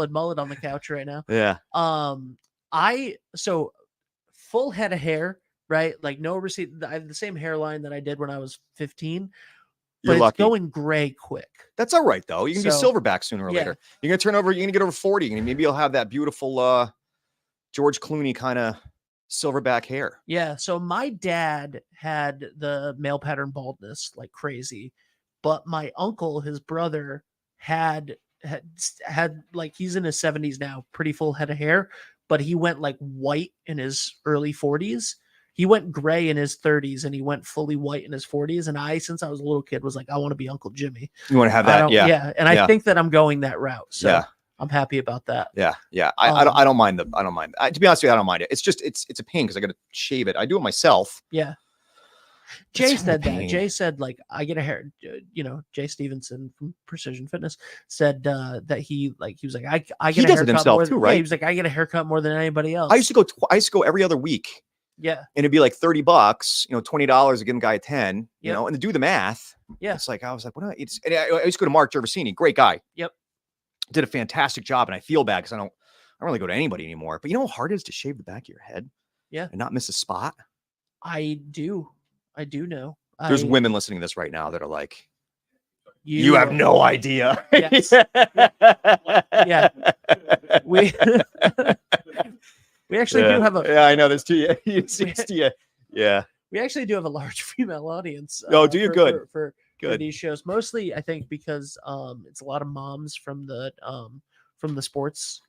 mullet on the couch right now. Yeah. So full head of hair, right? Like no receipt. I have the same hairline that I did when I was 15. But You're lucky. It's going gray quick. That's all right though. You can be silverback sooner or later. You're gonna get over 40, and maybe you'll have that beautiful George Clooney kind of silverback hair. Yeah. So my dad had the male pattern baldness like crazy, but my uncle, his brother, had like, he's in his 70s now, pretty full head of hair, but he went like white in his early 40s. He went gray in his 30s, and he went fully white in his 40s. And since I was a little kid, was like, I want to be Uncle Jimmy. You want to have that? Yeah. And I think that I'm going that route. So yeah. I'm happy about that. Yeah. I don't mind to be honest with you, I don't mind it. It's just it's a pain because I got to shave it. I do it myself. Yeah. Jay said that. Jay said, like, I get a hair. Jay Stevenson from Precision Fitness said that he was like, I get a haircut himself too, right? Yeah, he was like, I get a haircut more than anybody else. I used to go every other week. Yeah. And it'd be like $30, $20 to give a guy 10, and to do the math. Yeah. It's like, I was like, what? And I used to go to Mark Gervasini, great guy. Yep. Did a fantastic job. And I feel bad because I don't really go to anybody anymore. But you know how hard it is to shave the back of your head? Yeah. And not miss a spot? I do know. There's women listening to this right now that are like, you have no idea. Yes. Yeah. We actually do have a. Yeah, I know. There's two. Yeah. We actually do have a large female audience. Do you? Good. For these shows, mostly I think because it's a lot of moms from the sports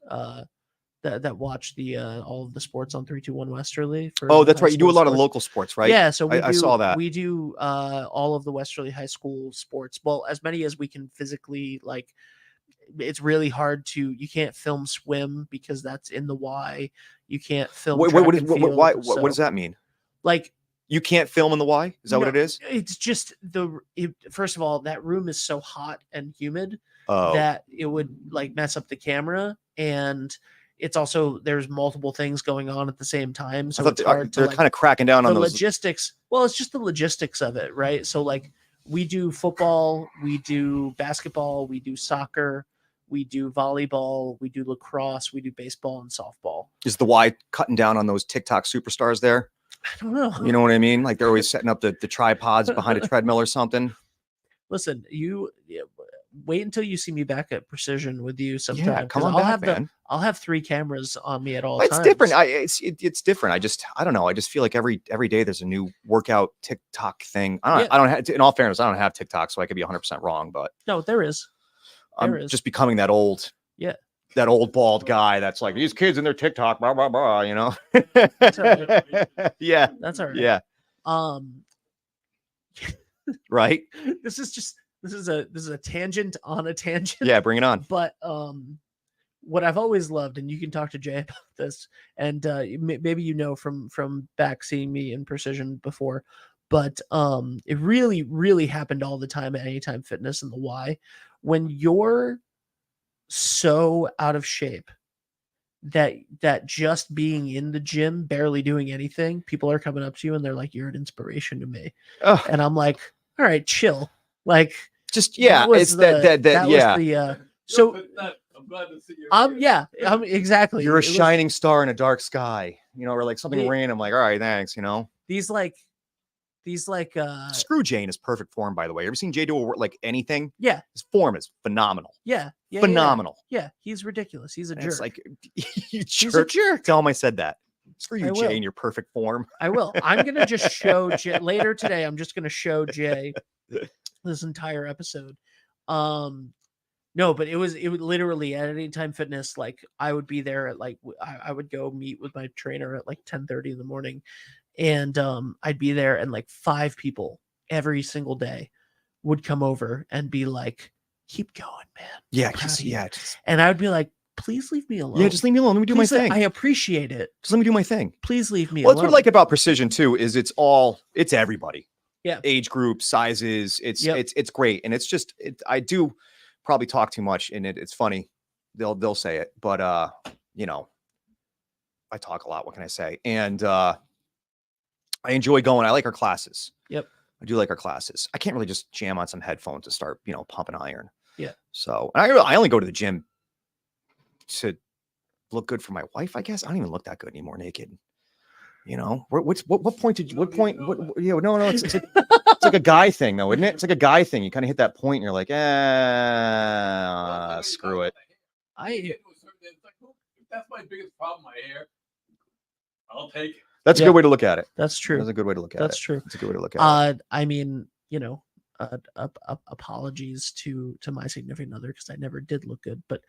that watch all of the sports on 321 Westerly. That's right. You do a lot of local sports, right? Yeah. So I saw that. We do all of the Westerly High School sports. Well, as many as we can physically. Like, it's really hard you can't film swim because that's in the Y. You can't film. What does that mean? Like, you can't film in the Y? Is that what it is? It's just first of all, that room is so hot and humid that it would like mess up the camera, and it's also there's multiple things going on at the same time. So it's hard they're kind of cracking down on those logistics. Well, it's just the logistics of it, right? So like we do football, we do basketball, we do soccer, we do volleyball, we do lacrosse, we do baseball and softball. Is the Y cutting down on those TikTok superstars there? I don't know. You know what I mean? Like they're always setting up the tripods behind a treadmill or something. Listen, wait until you see me back at Precision with you sometime. Yeah, come on man. I'll have 3 cameras on me at all times. It's different. It's different. I don't know. I just feel like every day there's a new workout TikTok thing. I don't have, in all fairness, I don't have TikTok, so I could be 100% wrong, but no, there is. I'm just becoming that old. Yeah. that old bald guy that's like, these kids in their TikTok, blah, blah, blah, you know? That's all right. Yeah. That's all right. Yeah. Right. This is a tangent on a tangent. Yeah. Bring it on. But what I've always loved, and you can talk to Jay about this, and maybe you know from back seeing me in Precision before, but it really, really happened all the time at Anytime Fitness and the Y. When you're so out of shape that just being in the gym, barely doing anything, people are coming up to you and they're like, "You're an inspiration to me," and I'm like, "All right, chill." Like, just it's that. So I'm glad to see you. exactly. You're a shining star in a dark sky, you know, or like something random. Like, all right, thanks, you know. These Screw Jay in his perfect form, by the way. Ever seen Jay do like anything? Yeah, his form is phenomenal. Yeah, phenomenal. Yeah, he's ridiculous. He's a jerk. It's like, he's a jerk. Tell him I said that. Screw you, Jay, in your perfect form. I will. I'm gonna just show Jay later today. I'm just gonna show Jay this entire episode. No, but it would literally at Anytime Fitness, like I would be there at like I would go meet with my trainer at like 10:30 in the morning, and I'd be there, and like 5 people every single day would come over and be like, "Keep going, man." Yeah, and I would be like, "Please leave me alone." Yeah, just leave me alone. Let me do my thing. I appreciate it. Just let me do my thing. Please leave me alone. That's what I like about Precision too, is it's everybody. Yeah. Age group, sizes. It's great. And it's just, I do probably talk too much and it's funny. They'll say it, but you know, I talk a lot. What can I say? And I enjoy going. I like our classes. Yep. I do like our classes. I can't really just jam on some headphones to start, you know, pumping iron. Yeah. So I only go to the gym to look good for my wife, I guess. I don't even look that good anymore naked. You know, what point did you, it's like a guy thing though, isn't it? It's like a guy thing. You kind of hit that point and you're like, screw it. That's my biggest problem, my hair. I'll take it. That's a good way to look at it. That's true. That's a good way to look at it. That's true. That's a good way to look at it. I mean, you know, apologies to my significant other because I never did look good, but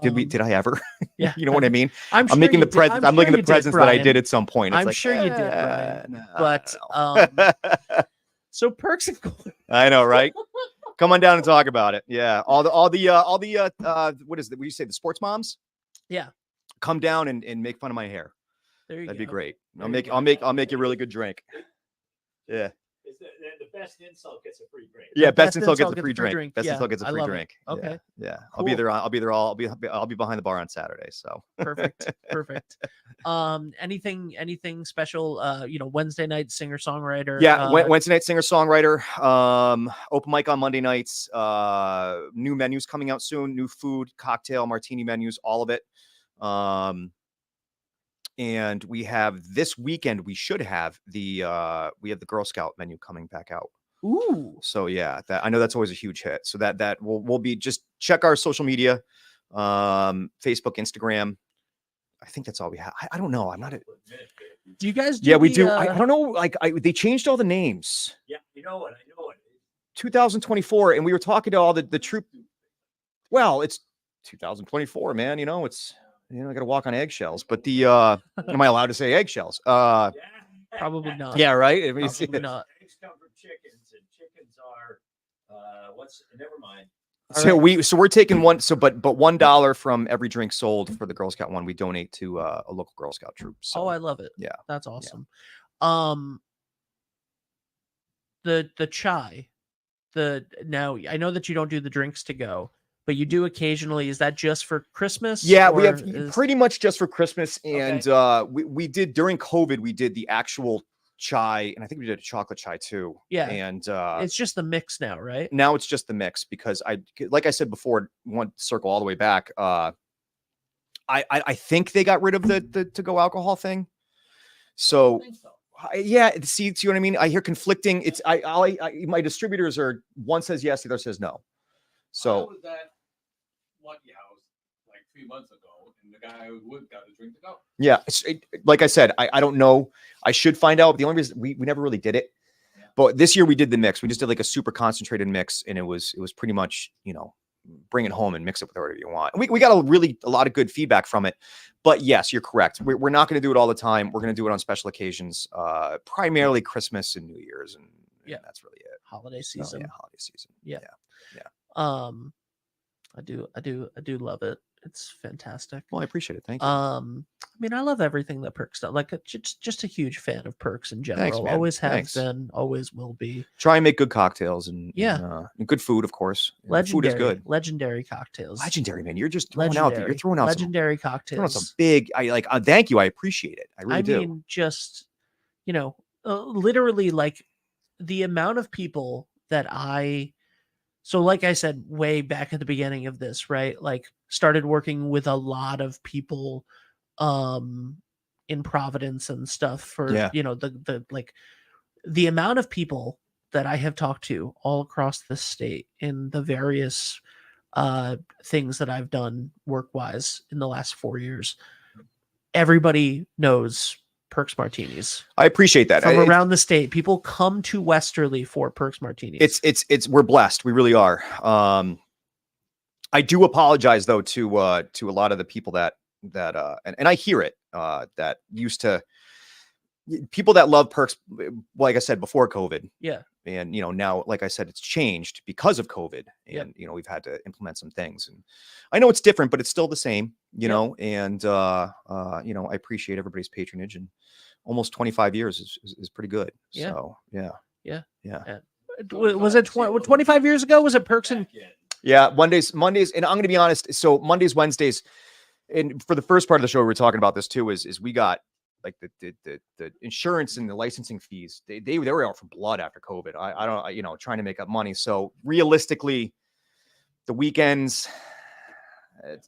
did I ever? Yeah, you know what I mean? I'm sure making the presents. I'm making the presents that I did at some point. It's I'm like, sure you did, Brian. But so Perks and I know, right? Come on down and talk about it. Yeah, all the what is it? What do you say? The sports moms? Yeah, come down and make fun of my hair. That'd be great. I'll make you a really good drink. Yeah. The best insult gets a free drink. Yeah, best insult gets a free drink. Best insult gets a free drink. Okay. Yeah. Cool. I'll be behind the bar on Saturday. So perfect. Anything special? You know, Wednesday night singer-songwriter. Yeah, Wednesday night singer-songwriter. Open mic on Monday nights. New menus coming out soon. New food, cocktail, martini menus, all of it. And we have this weekend, we have the Girl Scout menu coming back out. Ooh. So yeah, I know that's always a huge hit. So that will be, just check our social media, Facebook, Instagram. I think that's all we have. I don't know. I'm not. Do you guys? We do. I don't know. Like they changed all the names. Yeah, I know it. 2024, and we were talking to all the troop. Well, it's 2024, man. You know, it's. I got to walk on eggshells, but am I allowed to say eggshells? Probably not. Yeah, right. Probably not. Eggs come from chickens, and chickens are never mind. So we're taking one. So, but $1 from every drink sold for the Girl Scout one, we donate to a local Girl Scout troop. So, I love it. Yeah, that's awesome. Yeah. The chai, now I know that you don't do the drinks to go, but you do occasionally. Is that just for Christmas? Yeah, we have pretty much just for Christmas. And okay. We did during COVID, we did the actual chai, and I think we did a chocolate chai too. Yeah. And it's just the mix now, right? Now it's just the mix because like I said before, one circle all the way back. I think they got rid of the to-go alcohol thing. So yeah, see what I mean? I hear conflicting. It's my distributors are, one says yes, the other says no. So Lucky House like 3 months ago, and the guy would got a drink to go. Yeah, like I said, I don't know. I should find out. The only reason we never really did it, but this year we did the mix. We just did like a super concentrated mix, and it was pretty much, you know, bring it home and mix it with whatever you want. And we got a lot of good feedback from it. But yes, you're correct. We're not going to do it all the time. We're going to do it on special occasions, primarily Christmas and New Year's, and that's really it. Holiday season. Holiday season. Yeah. I do love it. It's fantastic. Well, I appreciate it. Thank you. I mean, I love everything that Perks does. Like, just a huge fan of Perks in general. Thanks, man. Always have Thanks. been, always will be. Try and make good cocktails and and good food, of course. Legendary, food is good. Legendary cocktails. Legendary, man. You're just throwing out. You're throwing out legendary some, cocktails. throwing out some big. Thank you. I appreciate it. I really do. I mean, just literally, like the amount of people that So like I said, way back at the beginning of this, right? Like started working with a lot of people in Providence and stuff for, the amount of people that I have talked to all across the state in the various things that I've done work-wise in the last 4 years. Everybody knows Perks Martinis. I appreciate that. From around the state, people come to Westerly for Perks Martinis. We're blessed. We really are. I do apologize though to a lot of the people that I hear it that used to people that love Perks, like I said before COVID. Yeah. And now, like I said, it's changed because of COVID, and we've had to implement some things. And I know it's different, but it's still the same. And I appreciate everybody's patronage, and almost 25 years is pretty good. Yeah. So yeah. Was it 25 years ago? Was it Perks and? Yeah, Mondays, and I'm going to be honest. So Mondays, Wednesdays, and for the first part of the show, we were talking about this too. Is we got like the insurance and the licensing fees. They were out for blood after COVID. I don't trying to make up money. So realistically, the weekends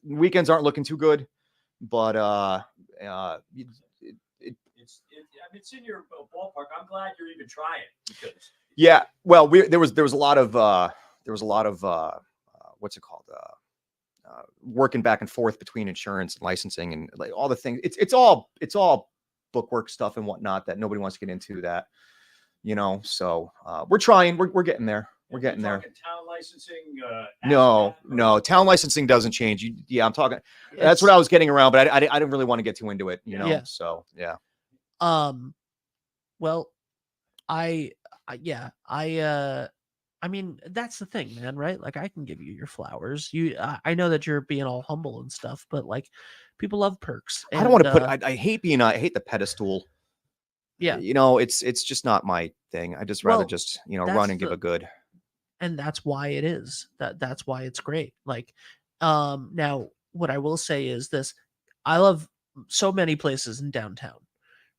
aren't looking too good. But it's in your ballpark. I'm glad you're even trying because well, there was a lot of what's it called? Working back and forth between insurance and licensing and like all the things. It's all bookwork stuff and whatnot that nobody wants to get into that, so we're trying, we're getting there. We're getting there. Town licensing. No, town licensing doesn't change. I'm talking. That's what I was getting around, but I didn't really want to get too into it, So yeah. Well, I mean, that's the thing, man, right? Like I can give you your flowers. I know that you're being all humble and stuff, but like people love Perks. And, I don't want to put, I hate the pedestal. Yeah. It's just not my thing. I just rather just, run and give a good. And that's why it is that's why it's great. Like, now what I will say is this, I love so many places in downtown.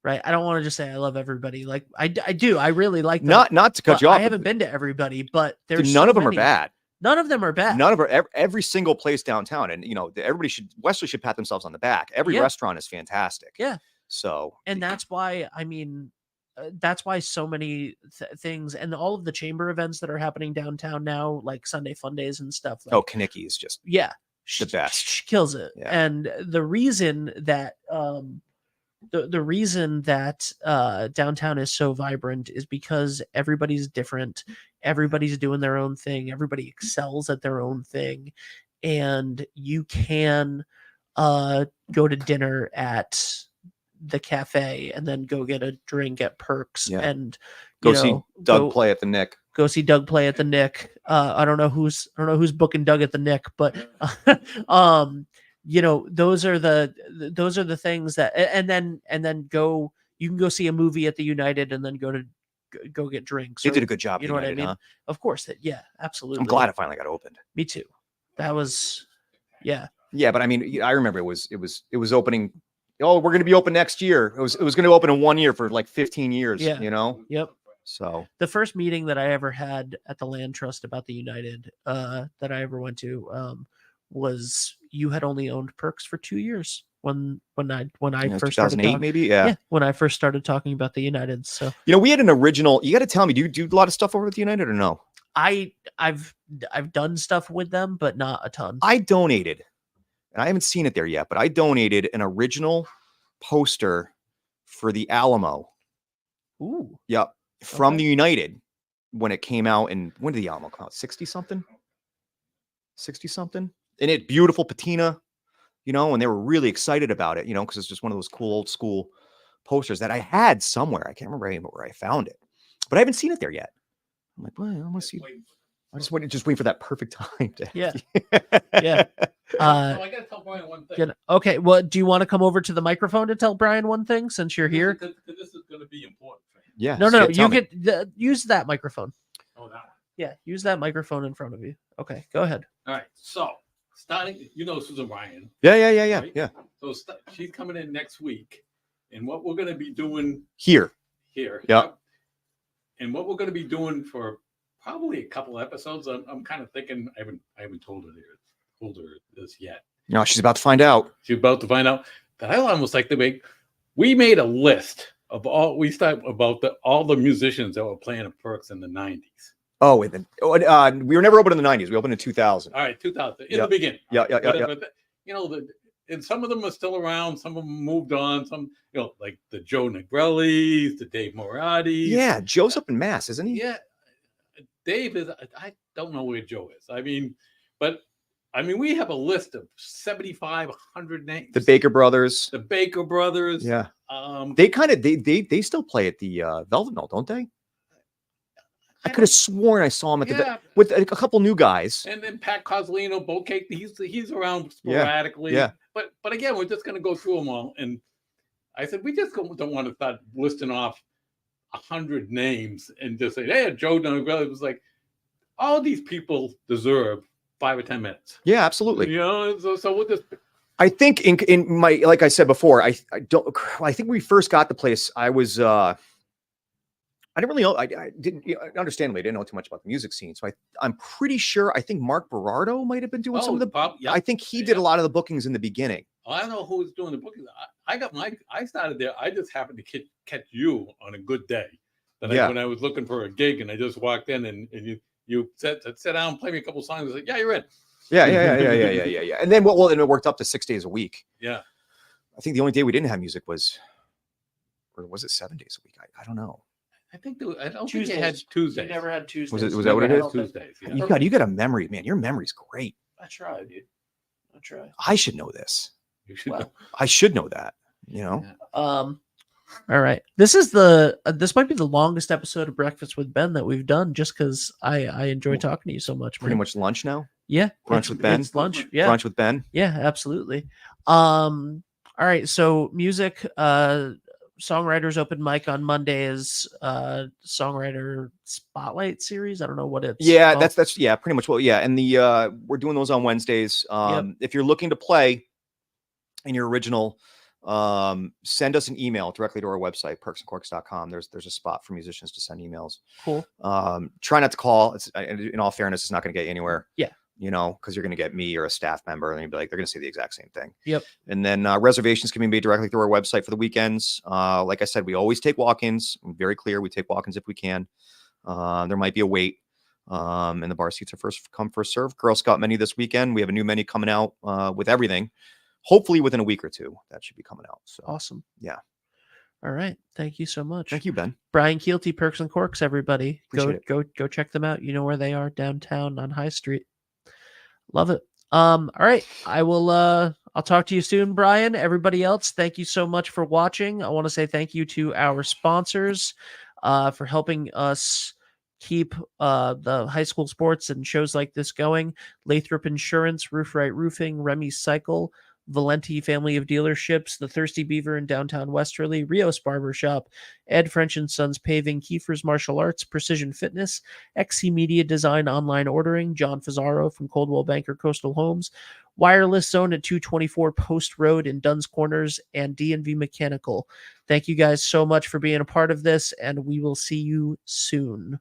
Right. I don't want to just say I love everybody. Like I do. I really like them. Not to cut you off. I haven't been to everybody, but there's none of them are bad. None of them are bad. None of them. Every single place downtown, and Westerly should pat themselves on the back. Every restaurant is fantastic. Yeah. So, and that's why that's why so many things and all of the chamber events that are happening downtown now, like Sunday Fun Days and stuff. Like, Kinnicky is just the best. She kills it. Yeah. And the reason that the reason that downtown is so vibrant is because everybody's different. Everybody's doing their own thing. Everybody excels at their own thing. And you can go to dinner at the cafe and then go get a drink at Perks and go see Doug play at the Nick. Go see Doug play at the Nick. I don't know who's booking Doug at the Nick, but those are the things that, and then you can go see a movie at the United and then go get drinks. They did a good job. You know United, what I mean? Huh? Of course. Yeah, absolutely. I'm glad it finally got opened. Me too. That was, yeah. Yeah. But I mean, I remember it was opening. Oh, we're going to be open next year. It was going to open in 1 year for like 15 years, Yep. So the first meeting that I ever had at the Land Trust about the United that I ever went to was you had only owned Perks for 2 years when I first started 2008 maybe. Yeah. When I first started talking about the United. So, we had an original, you got to tell me, do you do a lot of stuff over with the United or no? I've done stuff with them, but not a ton. I donated, and I haven't seen it there yet, but I donated an original poster for the Alamo. Ooh. Yep. From the United when it came out. And when did the Alamo come out? 60 something? 60 something, and it beautiful patina, you know, and they were really excited about it, you know, because it's just one of those cool old school posters that I had somewhere. I can't remember where I found it, but I haven't seen it there yet. I'm like, well, I want to see. I just wait for that perfect time. Yeah. Yeah. So I gotta tell Bryan one thing. Okay. Well, do you want to come over to the microphone to tell Bryan one thing since you're here? Because this is going to be important for him. Yeah. No. You can use that microphone. Oh, that one. Yeah. Use that microphone in front of you. Okay. Go ahead. All right. So starting, you know, Susan Bryan. Yeah. Right? Yeah. So she's coming in next week, and what we're going to be doing Here. Yeah. And what we're going to be doing for probably a couple episodes. I'm kind of thinking I haven't told her this yet. No, she's about to find out. She's about to find out that I almost like we made a list of all the musicians that were playing at Perks in the 90s. Oh, wait, we were never open in the 90s. We opened in 2000. All right, 2000 in the beginning. Yeah. You know, and some of them are still around. Some of them moved on. Some, you know, like the Joe Negrellis, the Dave Moratis. Yeah, Joe's up in Mass, isn't he? Yeah, Dave is. I don't know where Joe is. I mean, we have a list of 7,500 names. The Baker Brothers. Yeah. They still play at the Velvet Mill, don't they? I could have sworn I saw him at with a couple new guys. And then Pat Cosolino, Bo Cake, he's around sporadically. Yeah. But again, we're just going to go through them all. And I said, we just don't want to start listing off 100 names and just say, hey, Joe Negrelli. It was like, all these people deserve 5 or 10 minutes. Yeah, absolutely. You know, so we'll just. I think in my, like I said before, I think when we first got the place, I was I didn't really know. I didn't, understandably, I didn't know too much about the music scene. So I'm pretty sure. I think Mark Berardo might have been doing some of the. I think he did a lot of the bookings in the beginning. I don't know who was doing the bookings. I started there. I just happened to catch you on a good day. When I was looking for a gig, and I just walked in, and you said, sit down, play me a couple songs. I was like, yeah, you're in. Yeah. And then and it worked up to 6 days a week. Yeah. I think the only day we didn't have music was it 7 days a week? I don't know. I think I don't Tuesdays. think you had Tuesdays. You never had Tuesdays. Was that what it is? Tuesdays. Yeah. You got a memory, man. Your memory's great. I try, dude. I try. I should know this. You should Well, know. I should know that. You know. All right. This is this might be the longest episode of Breakfast with Ben that we've done, just because I enjoy talking to you so much. Pretty man. much lunch now. Yeah. Brunch with Ben. It's lunch. Yeah. Brunch with Ben. Yeah, absolutely. All right. So music, songwriters open mic on Monday is songwriter spotlight series. I don't know what it's called. That's pretty much what. Yeah. And we're doing those on Wednesdays. If you're looking to play in your original, send us an email directly to our website, perksandcorks.com. There's a spot for musicians to send emails. Cool. Try not to call. In all fairness, it's not going to get you anywhere. Yeah. You know, because you're going to get me or a staff member, and you'd be like, they're going to say the exact same thing. Yep. And then reservations can be made directly through our website for the weekends. Like I said, we always take walk-ins. I'm very clear. We take walk-ins if we can. There might be a wait. And the bar seats are first come, first serve. Girl Scout menu this weekend. We have a new menu coming out with everything. Hopefully within a week or two, that should be coming out. So Awesome. Yeah. All right. Thank you so much. Thank you, Ben. Bryan Keilty, Perks and Corks, everybody. Appreciate Go check them out. You know where they are, downtown on High Street. Love it. All right. I'll talk to you soon, Bryan. Everybody else, thank you so much for watching. I want to say thank you to our sponsors for helping us keep the high school sports and shows like this going. Lathrop Insurance, Roof Right Roofing, Remy Cycle, Valenti Family of Dealerships, The Thirsty Beaver in Downtown Westerly, Rios Barbershop, Ed French & Sons Paving, Kiefer's Martial Arts, Precision Fitness, XC Media Design Online Ordering, John Fazzaro from Coldwell Banker Coastal Homes, Wireless Zone at 224 Post Road in Dunn's Corners, and D&V Mechanical. Thank you guys so much for being a part of this, and we will see you soon.